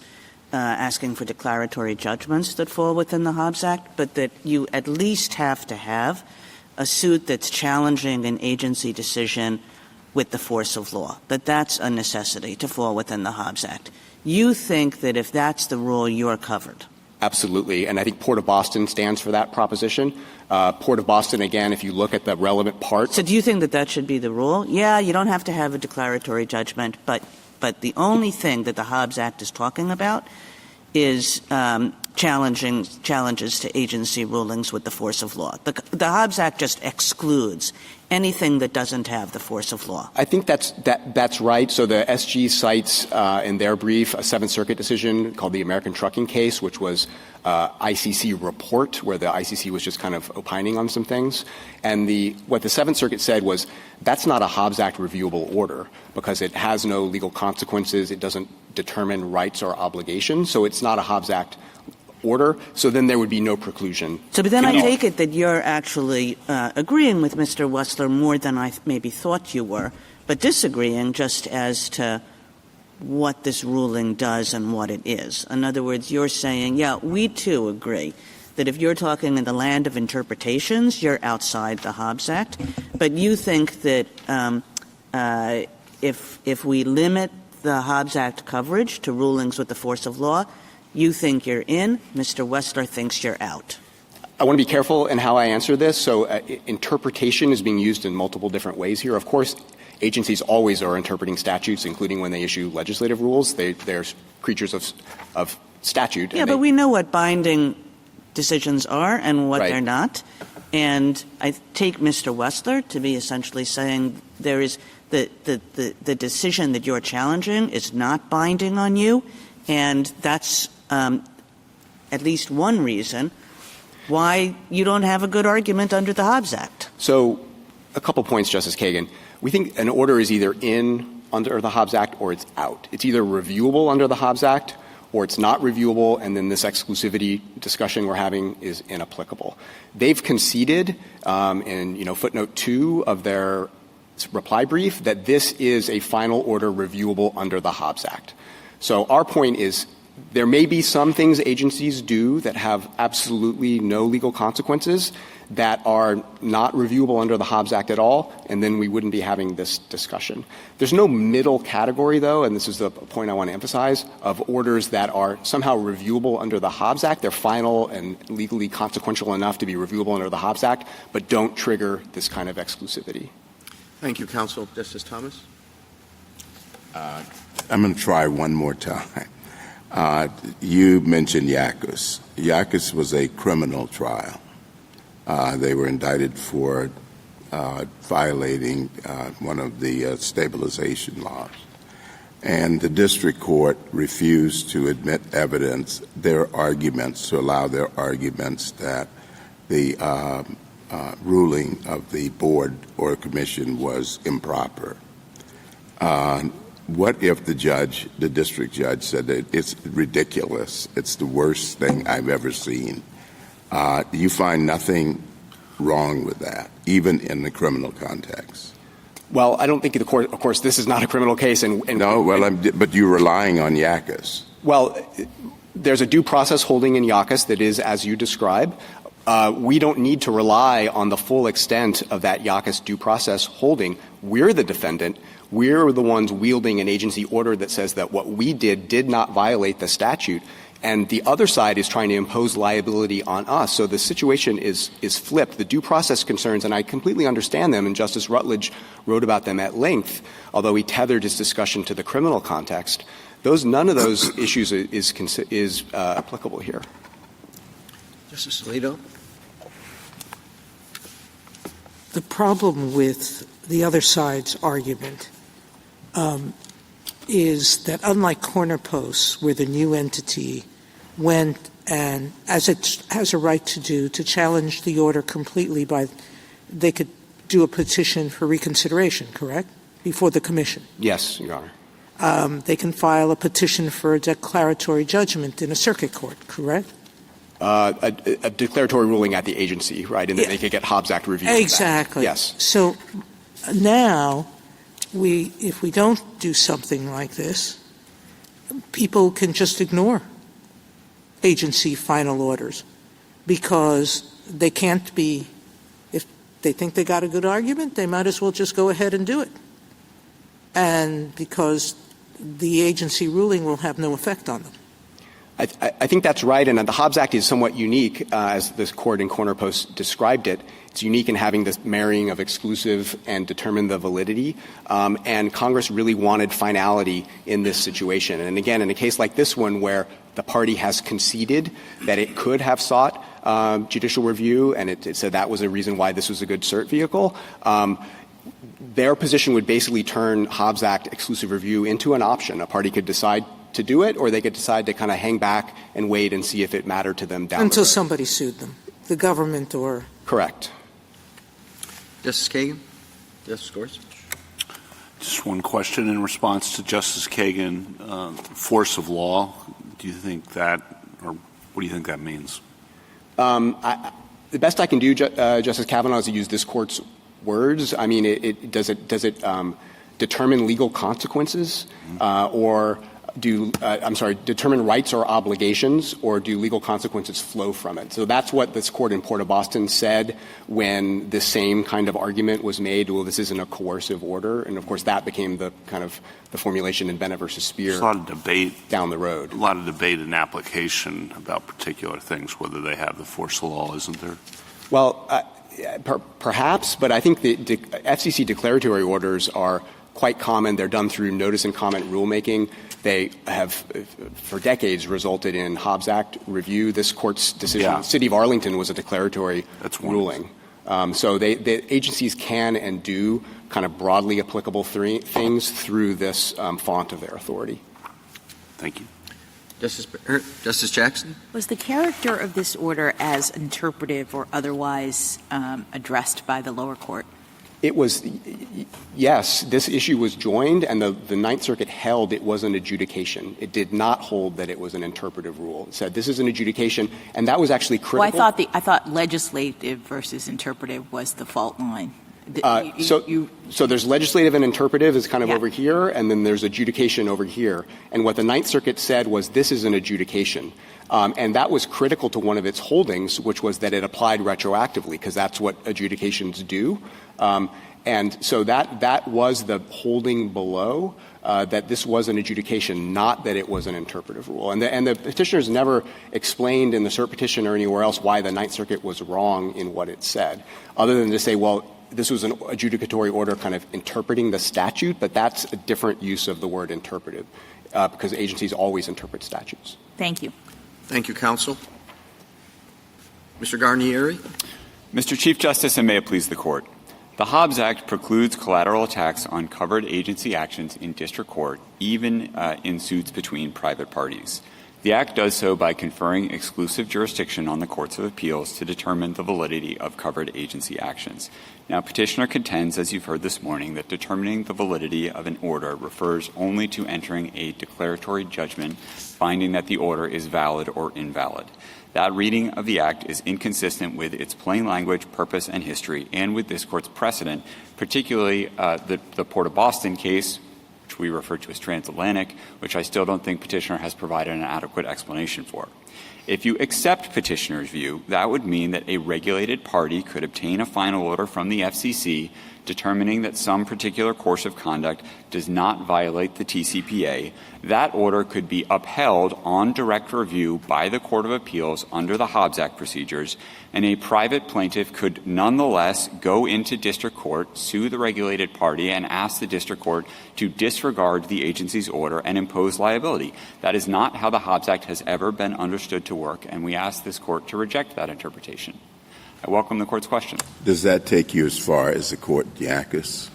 Speaker 6: asking for declaratory judgments that fall within the Hobbs Act, but that you at least have to have a suit that's challenging an agency decision with the force of law, that's a necessity to fall within the Hobbs Act. You think that if that's the rule, you're covered?
Speaker 8: Absolutely. And I think Port of Boston stands for that proposition. Port of Boston, again, if you look at the relevant part.
Speaker 6: So do you think that should be the rule? Yeah, you don't have to have a declaratory judgment, but the only thing that the Hobbs Act is talking about is challenges to agency rulings with the force of law. The Hobbs Act just excludes anything that doesn't have the force of law.
Speaker 8: I think that's right. So the SG cites in their brief a Seventh Circuit decision called the American Trucking case, which was ICC report, where the ICC was just kind of opining on some things. And what the Seventh Circuit said was that's not a Hobbs Act reviewable order because it has no legal consequences. It doesn't determine rights or obligations. So it's not a Hobbs Act order. So then there would be no preclusion.
Speaker 6: So but then I take it that you're actually agreeing with Mr. Wessler more than I maybe thought you were, but disagreeing just as to what this ruling does and what it is. In other words, you're saying, yeah, we too agree that if you're talking in the land of interpretations, you're outside the Hobbs Act. But you think that if we limit the Hobbs Act coverage to rulings with the force of law, you think you're in. Mr. Wessler thinks you're out.
Speaker 8: I want to be careful in how I answer this. So interpretation is being used in multiple different ways here. Of course, agencies always are interpreting statutes, including when they issue legislative rules. They're creatures of statute.
Speaker 6: Yeah, but we know what binding decisions are and what
Speaker 8: Right.
Speaker 6: they're not. And I take Mr. Wessler to be essentially saying there is the decision that you're challenging is not binding on you, and that's at least one reason why you don't have a good argument under the Hobbs Act.
Speaker 8: So a couple points, Justice Kagan. We think an order is either in under the Hobbs Act or it's out. It's either reviewable under the Hobbs Act or it's not reviewable, and then this exclusivity discussion we're having is inapplicable. They've conceded in footnote 2 of their reply brief that this is a final order reviewable under the Hobbs Act. So our point is there may be some things agencies do that have absolutely no legal consequences that are not reviewable under the Hobbs Act at all, and then we wouldn't be having this discussion. There's no middle category, though, and this is the point I want to emphasize, of orders that are somehow reviewable under the Hobbs Act. They're final and legally consequential enough to be reviewable under the Hobbs Act, but don't trigger this kind of exclusivity.
Speaker 1: Thank you, counsel. Justice Thomas?
Speaker 3: I'm going to try one more time. You mentioned Yackus. Yackus was a criminal trial. They were indicted for violating one of the stabilization laws. And the district court refused to admit evidence, their arguments, to allow their arguments that the ruling of the board or commission was improper. What if the district judge said that it's ridiculous, it's the worst thing I've ever seen? Do you find nothing wrong with that, even in the criminal context?
Speaker 8: Well, I don't think the court, of course, this is not a criminal case.
Speaker 3: But you're relying on Yackus.
Speaker 8: Well, there's a due process holding in Yackus that is as you describe. We don't need to rely on the full extent of that Yackus due process holding. We're the defendant. We're the ones wielding an agency order that says that what we did not violate the statute, and the other side is trying to impose liability on us. So the situation is flipped. The due process concerns, and I completely understand them, and Justice Rutledge wrote about them at length, although he tethered his discussion to the criminal context. None of those issues is applicable here.
Speaker 1: Justice Alito?
Speaker 4: The problem with the other side's argument is that unlike corner posts, where the new entity went and, as it has a right to do, to challenge the order completely they could do a petition for reconsideration, correct, before the commission?
Speaker 8: Yes, Your Honor.
Speaker 4: They can file a petition for a declaratory judgment in a circuit court, correct?
Speaker 8: A declaratory ruling at the agency, right, and then they could get Hobbs Act review.
Speaker 4: Exactly.
Speaker 8: Yes.
Speaker 4: So now, if we don't do something like this, people can just ignore agency final orders because they can't be, if they think they got a good argument, they might as well just go ahead and do it. And because the agency ruling will have no effect on them.
Speaker 8: I think that's right, and the Hobbs Act is somewhat unique, as this court in Corner Post described it. It's unique in having this marrying of exclusive and determine the validity, and Congress really wanted finality in this situation. And again, in a case like this one where the party has conceded that it could have sought judicial review, and it said that was a reason why this was a good cert vehicle, their position would basically turn Hobbs Act exclusive review into an option. A party could decide to do it, or they could decide to kind of hang back and wait and see if it mattered to them down
Speaker 4: Until
Speaker 8: the road.
Speaker 4: somebody sued them, the government or...
Speaker 8: Correct.
Speaker 1: Justice Kagan? Justice Gorsuch?
Speaker 10: Just one question in response to Justice Kagan. Force of law, do you think that, or what do you think that means?
Speaker 8: The best I can do, Justice Kavanaugh, is to use this court's words. I mean, does it determine legal consequences, or determine rights or obligations, or do legal consequences flow from it? So that's what this court in Port of Boston said when the same kind of argument was made. Well, this isn't a coercive order, and of course that became the kind of the formulation in Bennett versus Speer.
Speaker 10: There's a lot of debate
Speaker 8: down the road.
Speaker 10: A lot of debate and application about particular things, whether they have the force of law, isn't there?
Speaker 8: Well, perhaps, but I think the FCC declaratory orders are quite common. They're done through notice and comment rulemaking. They have, for decades, resulted in Hobbs Act review. This court's decision, City of Arlington, was a declaratory ruling. So the agencies can and do kind of broadly applicable things through this font of their authority.
Speaker 10: Thank you.
Speaker 1: Justice Jackson?
Speaker 5: Was the character of this order as interpretive or otherwise addressed by the lower court?
Speaker 8: It was, yes, this issue was joined, and the Ninth Circuit held it was an adjudication. It did not hold that it was an interpretive rule. It said this is an adjudication, and that was actually critical.
Speaker 5: Well, I thought legislative versus interpretive was the fault line.
Speaker 8: So there's legislative and interpretive is kind of over here, and then there's adjudication over here. And what the Ninth Circuit said was this is an adjudication. And that was critical to one of its holdings, which was that it applied retroactively, because that's what adjudications do. And so that was the holding below, that this was an adjudication, not that it was an interpretive rule. And the petitioners never explained in the cert petition or anywhere else why the Ninth Circuit was wrong in what it said, other than to say, well, this was an adjudicatory order kind of interpreting the statute, but that's a different use of the word interpretive, because agencies always interpret statutes.
Speaker 5: Thank you.
Speaker 1: Thank you, counsel. Mr. Garnieri?
Speaker 11: Mr. Chief Justice, and may it please the Court. The Hobbs Act precludes collateral attacks on covered agency actions in district court, even in suits between private parties. The Act does so by conferring exclusive jurisdiction on the courts of appeals to determine the validity of covered agency actions. Now, petitioner contends, as you've heard this morning, that determining the validity of an order refers only to entering a declaratory judgment finding that the order is valid or invalid. That reading of the Act is inconsistent with its plain language, purpose, and history, and with this Court's precedent, particularly the Port of Boston case, which we refer to as transatlantic, which I still don't think petitioner has provided an adequate explanation for. If you accept petitioner's view, that would mean that a regulated party could obtain a final order from the FCC determining that some particular course of conduct does not violate the TCPA. That order could be upheld on direct review by the Court of Appeals under the Hobbs Act procedures, and a private plaintiff could nonetheless go into district court, sue the regulated party, and ask the district court to disregard the agency's order and impose liability. That is not how the Hobbs Act has ever been understood to work, and we ask this court to reject that interpretation. I welcome the court's question.
Speaker 3: Does that take you as far as the court Yackas?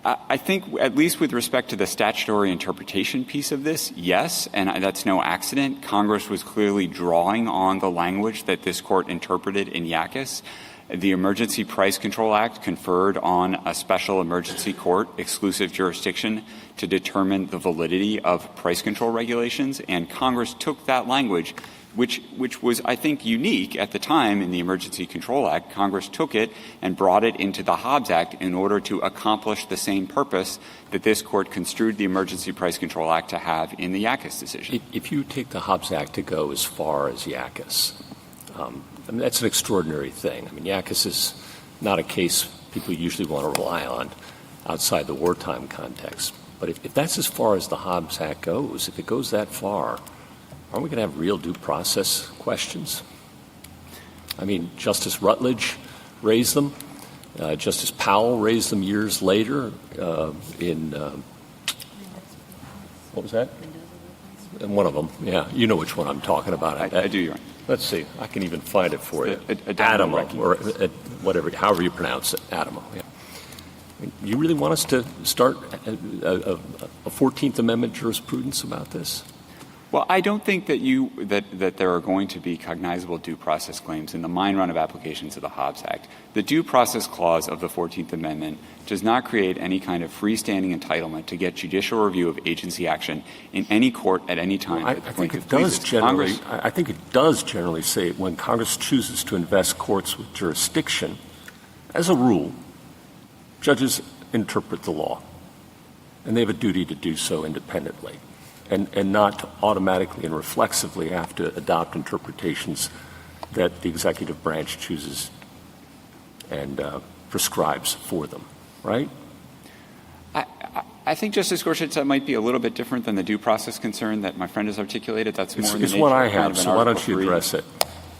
Speaker 11: I think, at least with respect to the statutory interpretation piece of this, yes, and that's no accident. Congress was clearly drawing on the language that this court interpreted in Yackas. The Emergency Price Control Act conferred on a special emergency court exclusive jurisdiction to determine the validity of price control regulations, and Congress took that language, which was, I think, unique at the time in the Emergency Control Act. Congress took it and brought it into the Hobbs Act in order to accomplish the same purpose that this court construed the Emergency Price Control Act to have in the Yackas decision.
Speaker 7: If you take the Hobbs Act to go as far as Yackas, I mean, that's an extraordinary thing. I mean, Yackas is not a case people usually want to rely on outside the wartime context. But if that's as far as the Hobbs Act goes, if it goes that far, aren't we going to have real due process questions? I mean, Justice Rutledge raised them. Justice Powell raised them years later in what was that? And one of them, yeah. You know which one I'm talking about.
Speaker 11: I do, Your Honor.
Speaker 7: Let's see. I can even find it for you. Adamo, or whatever, however you pronounce it. Adamo, yeah. I mean, you really want us to start a 14th Amendment jurisprudence about this?
Speaker 11: Well, I don't think that there are going to be cognizable due process claims in the mine run of applications of the Hobbs Act. The due process clause of the 14th Amendment does not create any kind of freestanding entitlement to get judicial review of agency action in any court at any time.
Speaker 7: Well, I think it does generally. I think it does generally say when Congress chooses to invest courts with jurisdiction, as a rule, judges interpret the law, and they have a duty to do so independently. And not automatically and reflexively have to adopt interpretations that the executive branch chooses and prescribes for them, right?
Speaker 11: I think, Justice Gorsuch, that might be a little bit different than the due process concern that my friend has articulated. That's more
Speaker 7: it's what I have, so why don't you address it?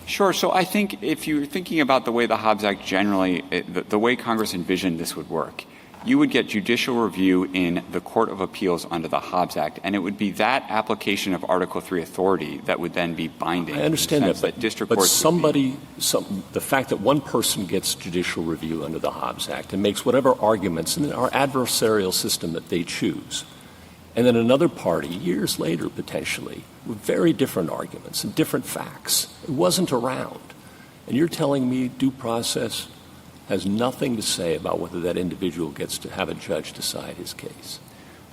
Speaker 11: Sure. So I think if you're thinking about the way the Hobbs Act generally, the way Congress envisioned this would work, you would get judicial review in the Court of Appeals under the Hobbs Act, and it would be that application of Article III authority that would then be binding.
Speaker 7: I understand that,
Speaker 11: but district
Speaker 7: but
Speaker 11: courts
Speaker 7: the fact that one person gets judicial review under the Hobbs Act and makes whatever arguments in our adversarial system that they choose, and then another party, years later potentially, with very different arguments and different facts, it wasn't around. And you're telling me due process has nothing to say about whether that individual gets to have a judge decide his case?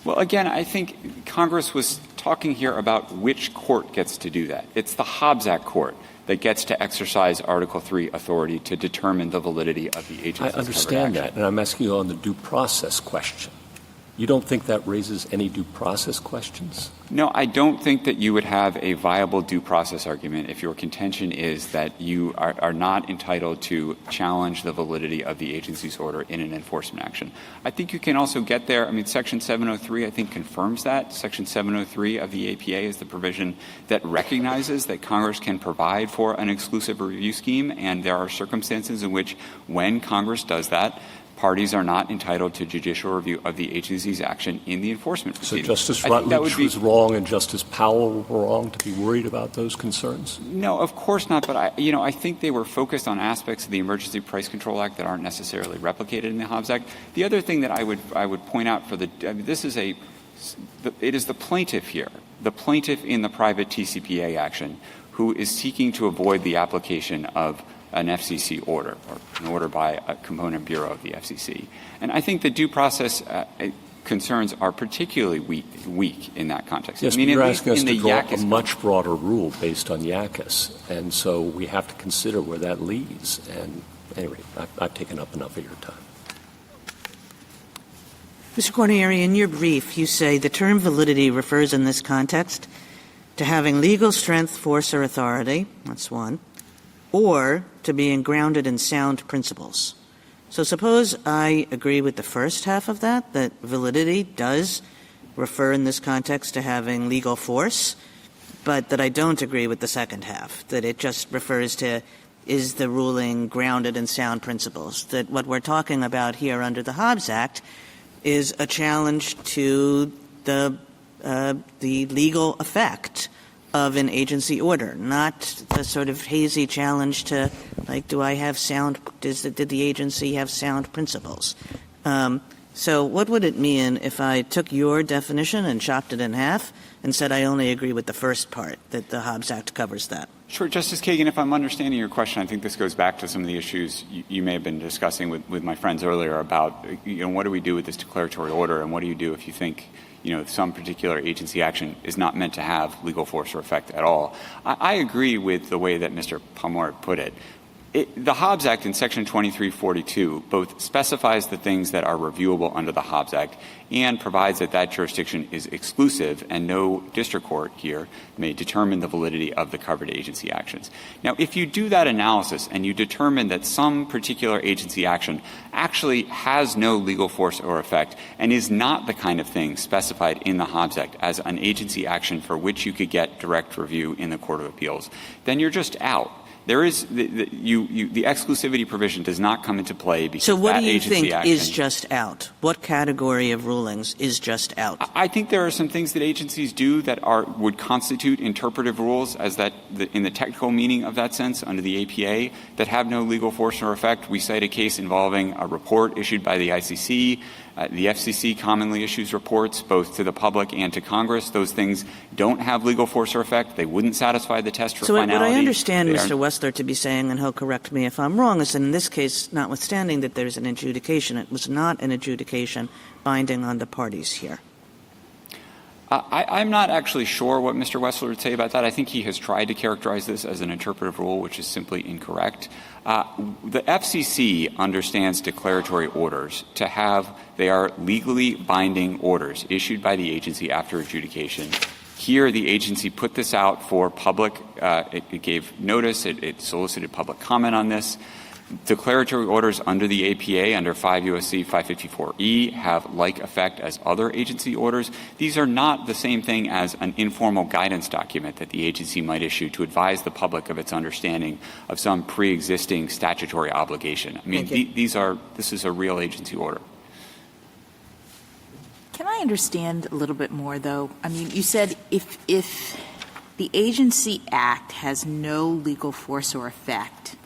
Speaker 11: Well, again, I think Congress was talking here about which court gets to do that. It's the Hobbs Act court that gets to exercise Article III authority to determine the validity of the agency's
Speaker 7: I understand that, and I'm asking you on the due process question. You don't think that raises any due process questions?
Speaker 11: No, I don't think that you would have a viable due process argument if your contention is that you are not entitled to challenge the validity of the agency's order in an enforcement action. I think you can also get there. I mean, Section 703, I think, confirms that. Section 703 of the APA is the provision that recognizes that Congress can provide for an exclusive review scheme, and there are circumstances in which, when Congress does that, parties are not entitled to judicial review of the agency's action in the enforcement proceeding.
Speaker 7: So Justice Rutledge was wrong and Justice Powell were wrong to be worried about those concerns?
Speaker 11: No, of course not. But I think they were focused on aspects of the Emergency Price Control Act that aren't necessarily replicated in the Hobbs Act. The other thing that I would point out it is the plaintiff here, the plaintiff in the private TCPA action, who is seeking to avoid the application of an FCC order, or an order by a component bureau of the FCC. And I think the due process concerns are particularly weak in that context.
Speaker 7: Yes,
Speaker 11: I mean,
Speaker 7: but you're asking us to draw
Speaker 11: Yackas
Speaker 7: a much broader rule based on Yackas, and so we have to consider where that leads. And anyway, I've taken up enough of your time.
Speaker 6: Mr. Guarnieri, in your brief, you say the term validity refers in this context to to having legal strength, force, or authority, that's one, or to being grounded in sound principles. So suppose I agree with the first half of that validity does refer in this context to having legal force, but that I don't agree with the second half, that it just refers to is the ruling grounded in sound principles, that what we're talking about here under the Hobbs Act is a challenge to the legal effect of an agency order, not the sort of hazy challenge to, like, did the agency have sound principles? So what would it mean if I took your definition and chopped it in half and said I only agree with the first part, that the Hobbs Act covers that?
Speaker 11: Sure. Justice Kagan, if I'm understanding your question, I think this goes back to some of the issues you may have been discussing with my friends earlier about, what do we do with this declaratory order, and what do you do if you think, some particular agency action is not meant to have legal force or effect at all? I agree with the way that Mr. Palmore put it. The Hobbs Act in Section 2342 both specifies the things that are reviewable under the Hobbs Act and provides that jurisdiction is exclusive and no district court here may determine the validity of the covered agency actions. Now, if you do that analysis and you determine that some particular agency action actually has no legal force or effect and is not the kind of thing specified in the Hobbs Act as an agency action for which you could get direct review in the Court of Appeals, then you're just out. There is the exclusivity provision does not come into play because
Speaker 6: so what
Speaker 11: that
Speaker 6: do you
Speaker 11: agency
Speaker 6: think
Speaker 11: action
Speaker 6: is just out? What category of rulings is just out?
Speaker 11: I think there are some things that agencies do that would constitute interpretive rules as in the technical meaning of that sense under the APA that have no legal force or effect. We cite a case involving a report issued by the ICC. The FCC commonly issues reports both to the public and to Congress. Those things don't have legal force or effect. They wouldn't satisfy the test for finality.
Speaker 6: So what I understand Mr. Wessler to be saying, and he'll correct me if I'm wrong, is that in this case, notwithstanding that there's an adjudication, it was not an adjudication binding on the parties here.
Speaker 11: I'm not actually sure what Mr. Wessler would say about that. I think he has tried to characterize this as an interpretive rule, which is simply incorrect. The FCC understands declaratory orders they are legally binding orders issued by the agency after adjudication. Here, the agency put this out for public, it gave notice, it solicited public comment on this. Declaratory orders under the APA, under 5 U.S.C. 554E, have like effect as other agency orders. These are not the same thing as an informal guidance document that the agency might issue to advise the public of its understanding of some pre-existing statutory obligation. I mean, this is a real agency order.
Speaker 5: Can I understand a little bit more, though? I mean, you said if the agency act has no legal force or effect,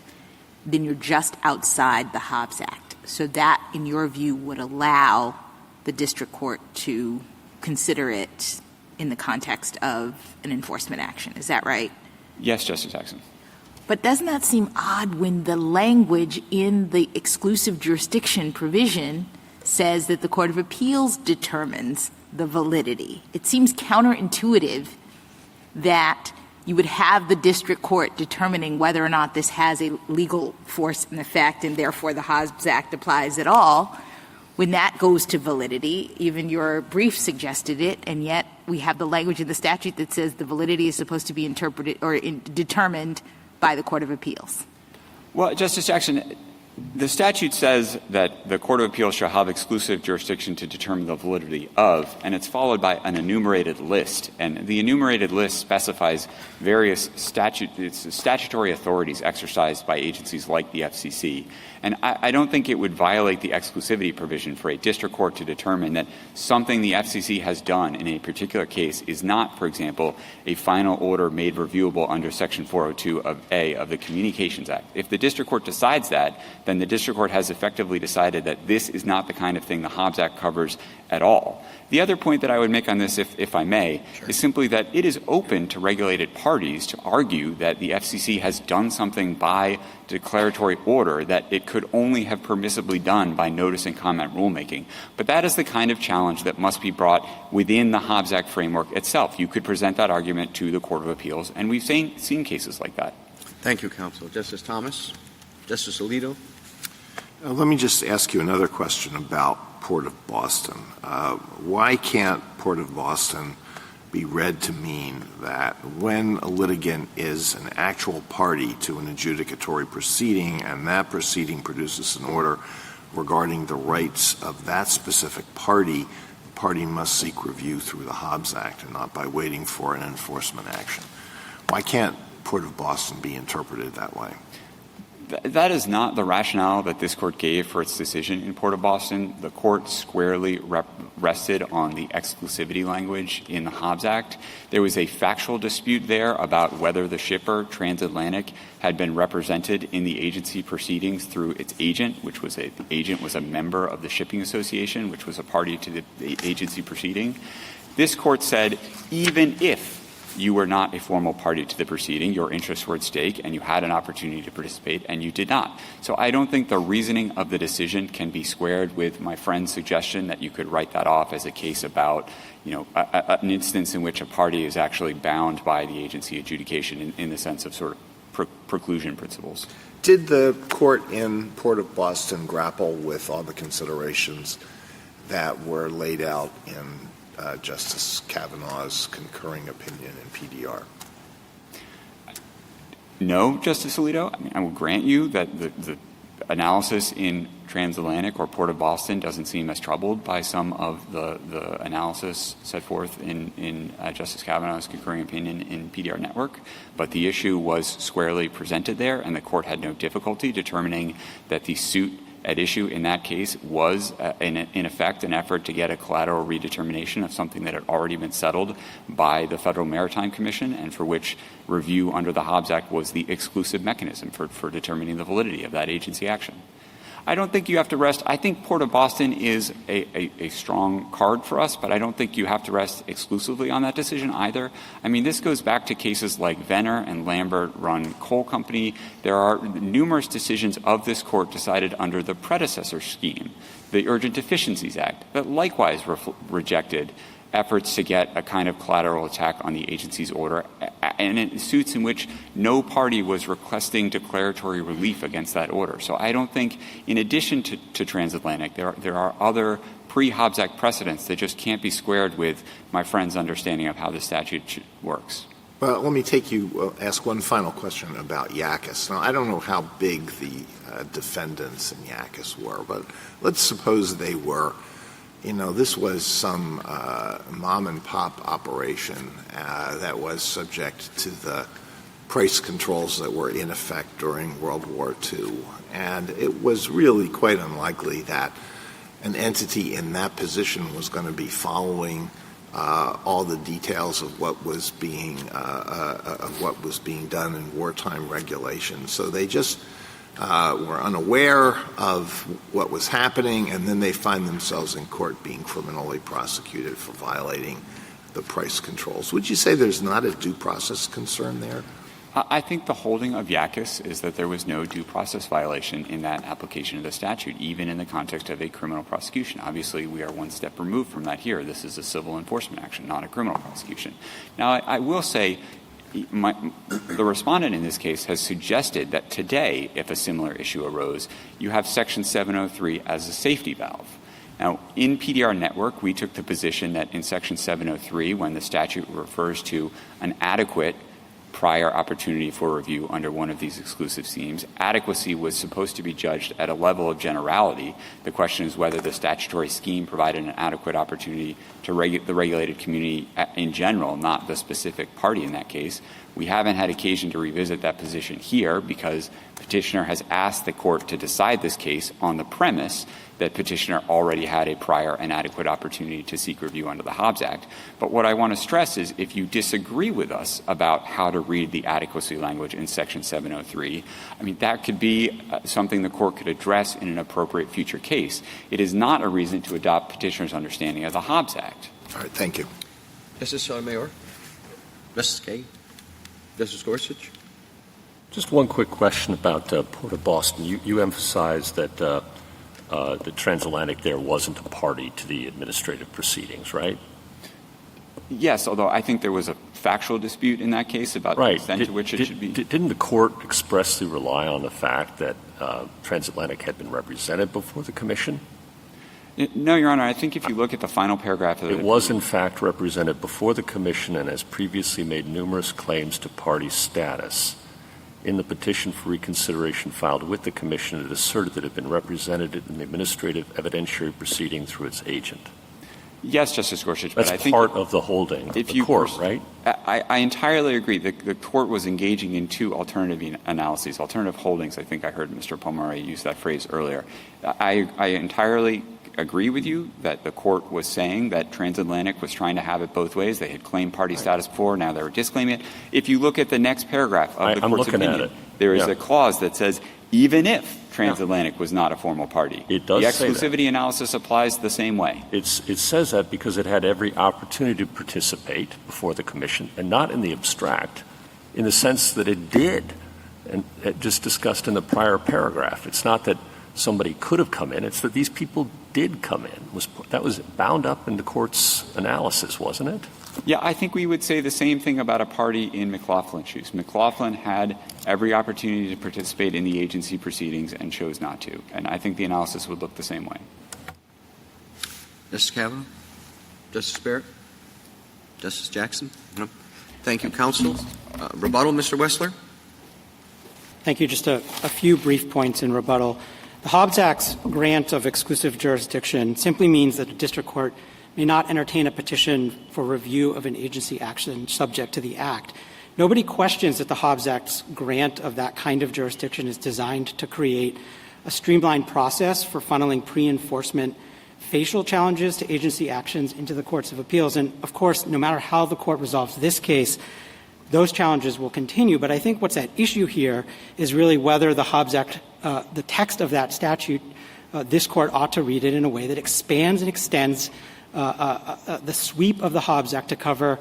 Speaker 5: then you're just outside the Hobbs Act. So that, in your view, would allow the district court to consider it in the context of an enforcement action. Is that right?
Speaker 11: Yes, Justice Jackson.
Speaker 5: But doesn't that seem odd when the language in the exclusive jurisdiction provision says that the Court of Appeals determines the validity? It seems counterintuitive that you would have the district court determining whether or not this has a legal force and effect, and therefore the Hobbs Act applies at all. When that goes to validity, even your brief suggested it, and yet we have the language in the statute that says the validity is supposed to be interpreted or determined by the Court of Appeals.
Speaker 11: Well, Justice Jackson, the statute says that the Court of Appeals shall have exclusive jurisdiction to determine the validity of, and it's followed by an enumerated list. And the enumerated list specifies various statutory authorities exercised by agencies like the FCC. And I don't think it would violate the exclusivity provision for a district court to determine that something the FCC has done in a particular case is not, for example, a final order made reviewable under Section 402 of A of the Communications Act. If the district court decides that, then the district court has effectively decided that this is not the kind of thing the Hobbs Act covers at all. The other point that I would make on this, if I may, is simply that it is open to regulated parties to argue that the FCC has done something by declaratory order that it could only have permissibly done by notice and comment rulemaking. But that is the kind of challenge that must be brought within the Hobbs Act framework itself. You could present that argument to the Court of Appeals, and we've seen cases like that.
Speaker 1: Thank you, counsel. Justice Thomas? Justice Alito?
Speaker 9: Let me just ask you another question about Port of Boston. Why can't Port of Boston be read to mean that when a litigant is an actual party to an adjudicatory proceeding and that proceeding produces an order regarding the rights of that specific party, the party must seek review through the Hobbs Act and not by waiting for an enforcement action. Why can't Port of Boston be interpreted that way?
Speaker 11: That is not the rationale that this court gave for its decision in Port of Boston. The court squarely rested on the exclusivity language in the Hobbs Act. There was a factual dispute there about whether the shipper, Transatlantic, had been represented in the agency proceedings through its agent, the agent was a member of the Shipping Association, which was a party to the agency proceeding. This court said, even if you were not a formal party to the proceeding, your interests were at stake, and you had an opportunity to participate, and you did not. So I don't think the reasoning of the decision can be squared with my friend's suggestion that you could write that off as a case about, an instance in which a party is actually bound by the agency adjudication in the sense of sort of preclusion principles.
Speaker 9: Did the court in Port of Boston grapple with all the considerations that were laid out in Justice Kavanaugh's concurring opinion in PDR?
Speaker 11: No, Justice Alito. I will grant you that the analysis in Transatlantic or Port of Boston doesn't seem as troubled by some of the analysis set forth in Justice Kavanaugh's concurring opinion in PDR Network, but the issue was squarely presented there, and the court had no difficulty determining that the suit at issue in that case was, in effect, an effort to get a collateral redetermination of something that had already been settled by the Federal Maritime Commission and for which review under the Hobbs Act was the exclusive mechanism for determining the validity of that agency action. I don't think you have to rest. I think Port of Boston is a strong card for us, but I don't think you have to rest exclusively on that decision either. I mean, this goes back to cases like Venner and Lambert run coal company. There are numerous decisions of this court decided under the predecessor scheme, the Urgent Deficiencies Act, that likewise rejected efforts to get a kind of collateral attack on the agency's order, and in suits in which no party was requesting declaratory relief against that order. So I don't think, in addition to Transatlantic, there are other pre-Hobbs Act precedents that just can't be squared with my friend's understanding of how the statute works.
Speaker 9: Well, let me ask one final question about Yackas. Now, I don't know how big the defendants in Yackas were, but let's suppose they were. This was some mom-and-pop operation that was subject to the price controls that were in effect during World War II. And it was really quite unlikely that an entity in that position was going to be following all the details of what was being done in wartime regulations. So they just were unaware of what was happening, and then they find themselves in court being criminally prosecuted for violating the price controls. Would you say there's not a due process concern there?
Speaker 11: I think the holding of Yackas is that there was no due process violation in that application of the statute, even in the context of a criminal prosecution. Obviously, we are one step removed from that here. This is a civil enforcement action, not a criminal prosecution. Now, I will say the respondent in this case has suggested that today, if a similar issue arose, you have Section 703 as a safety valve. Now, in PDR Network, we took the position that in Section 703, when the statute refers to an adequate prior opportunity for review under one of these exclusive schemes, adequacy was supposed to be judged at a level of generality. The question is whether the statutory scheme provided an adequate opportunity to the regulated community in general, not the specific party in that case. We haven't had occasion to revisit that position here because petitioner has asked the court to decide this case on the premise that petitioner already had a prior and adequate opportunity to seek review under the Hobbs Act. But what I want to stress is if you disagree with us about how to read the adequacy language in Section 703, that could be something the court could address in an appropriate future case. It is not a reason to adopt petitioner's understanding of the Hobbs Act.
Speaker 9: All right, thank you.
Speaker 1: Justice Sotomayor? Justice Kagan? Justice Gorsuch?
Speaker 7: Just one quick question about Port of Boston. You emphasized that the transatlantic there wasn't a party to the administrative proceedings, right?
Speaker 11: Yes, although I think there was a factual dispute in that case about the extent to which it should be.
Speaker 7: Didn't the court expressly rely on the fact that transatlantic had been represented before the commission?
Speaker 11: No, Your Honor. I think if you look at the final paragraph of
Speaker 7: it was, in fact, represented before the Commission and has previously made numerous claims to party status. In the petition for reconsideration filed with the Commission, it asserted that it had been represented in the administrative evidentiary proceeding through its agent.
Speaker 11: Yes, Justice Gorsuch.
Speaker 7: That's
Speaker 11: but I think
Speaker 7: part of the holding of the court, right?
Speaker 11: I entirely agree. The court was engaging in two alternative analyses, alternative holdings. I think I heard Mr. Pomeroy use that phrase earlier. I entirely agree with you that the court was saying that Transatlantic was trying to have it both ways. They had claimed party status before. Now they were disclaiming it. If you look at the next paragraph of the court's opinion, there is a clause that says even if Transatlantic was not a formal party,
Speaker 7: it does
Speaker 11: the
Speaker 7: say
Speaker 11: exclusivity
Speaker 7: that.
Speaker 11: Analysis applies the same way.
Speaker 7: It says that because it had every opportunity to participate before the Commission, and not in the abstract, in the sense that it did, and it just discussed in the prior paragraph. It's not that somebody could have come in. It's that these people did come in. That was bound up in the court's analysis, wasn't it?
Speaker 11: Yeah, I think we would say the same thing about a party in McLaughlin's shoes. McLaughlin had every opportunity to participate in the agency proceedings and chose not to. And I think the analysis would look the same way.
Speaker 1: Justice Kavanaugh? Justice Barrett? Justice Jackson? No. Thank you, counsel. Rebuttal, Mr. Wessler?
Speaker 2: Thank you. Just a few brief points in rebuttal. The Hobbs Act's grant of exclusive jurisdiction simply means that a district court may not entertain a petition for review of an agency action subject to the Act. Nobody questions that the Hobbs Act's grant of that kind of jurisdiction is designed to create a streamlined process for funneling pre-enforcement facial challenges to agency actions into the courts of appeals. And, of course, no matter how the court resolves this case, those challenges will continue. But I think what's at issue here is really whether the Hobbs Act, the text of that statute, this court ought to read it in a way that expands and extends the sweep of the Hobbs Act to cover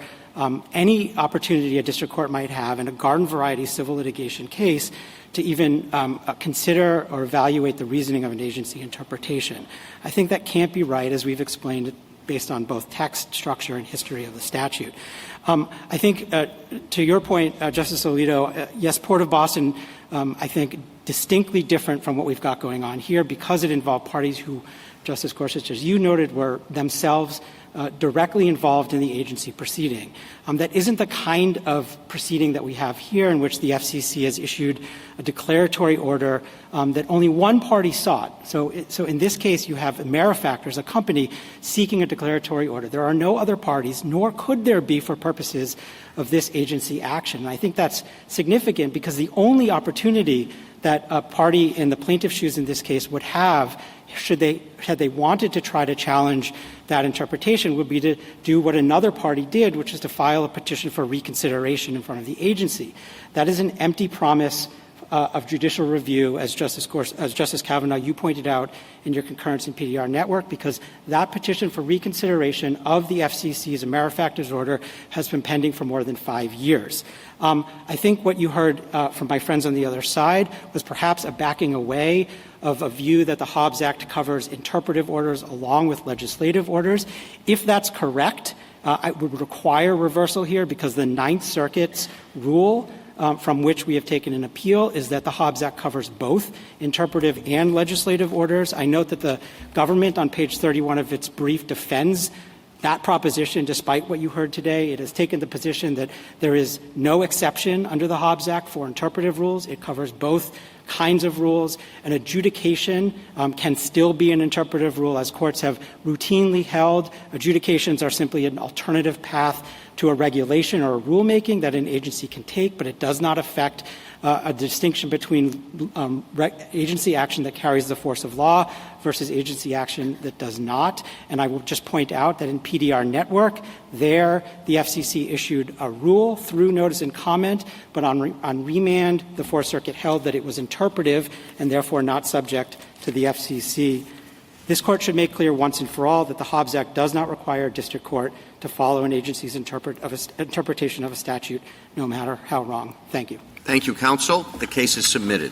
Speaker 2: any opportunity a district court might have in a garden variety civil litigation case to even consider or evaluate the reasoning of an agency interpretation. I think that can't be right, as we've explained, based on both text, structure, and history of the statute. I think, to your point, Justice Alito, yes, Port of Boston, I think, distinctly different from what we've got going on here because it involved parties who, Justice Gorsuch, as you noted, were themselves directly involved in the agency proceeding. That isn't the kind of proceeding that we have here in which the FCC has issued a declaratory order that only one party sought. So in this case, you have AmeriFactors, a company seeking a declaratory order. There are no other parties, nor could there be for purposes of this agency action. And I think that's significant because the only opportunity that a party in the plaintiff's shoes in this case would have had they wanted to try to challenge that interpretation would be to do what another party did, which is to file a petition for reconsideration in front of the agency. That is an empty promise of judicial review, as Justice Kavanaugh, you pointed out in your concurrence in PDR Network, because that petition for reconsideration of the FCC's AmeriFactors order has been pending for more than 5 years. I think what you heard from my friends on the other side was perhaps a backing away of a view that the Hobbs Act covers interpretive orders along with legislative orders. If that's correct, I would require reversal here because the Ninth Circuit's rule from which we have taken an appeal is that the Hobbs Act covers both interpretive and legislative orders. I note that the government on page 31 of its brief defends that proposition despite what you heard today. It has taken the position that there is no exception under the Hobbs Act for interpretive rules. It covers both kinds of rules. An adjudication can still be an interpretive rule, as courts have routinely held. Adjudications are simply an alternative path to a regulation or a rulemaking that an agency can take, but it does not affect a distinction between agency action that carries the force of law versus agency action that does not. And I will just point out that in PDR Network, there the FCC issued a rule through notice and comment, but on remand, the Fourth Circuit held that it was interpretive and therefore not subject to the FCC. This Court should make clear once and for all that the Hobbs Act does not require a district court to follow an agency's interpretation of a statute, no matter how wrong. Thank you.
Speaker 1: Thank you, counsel. The case is submitted.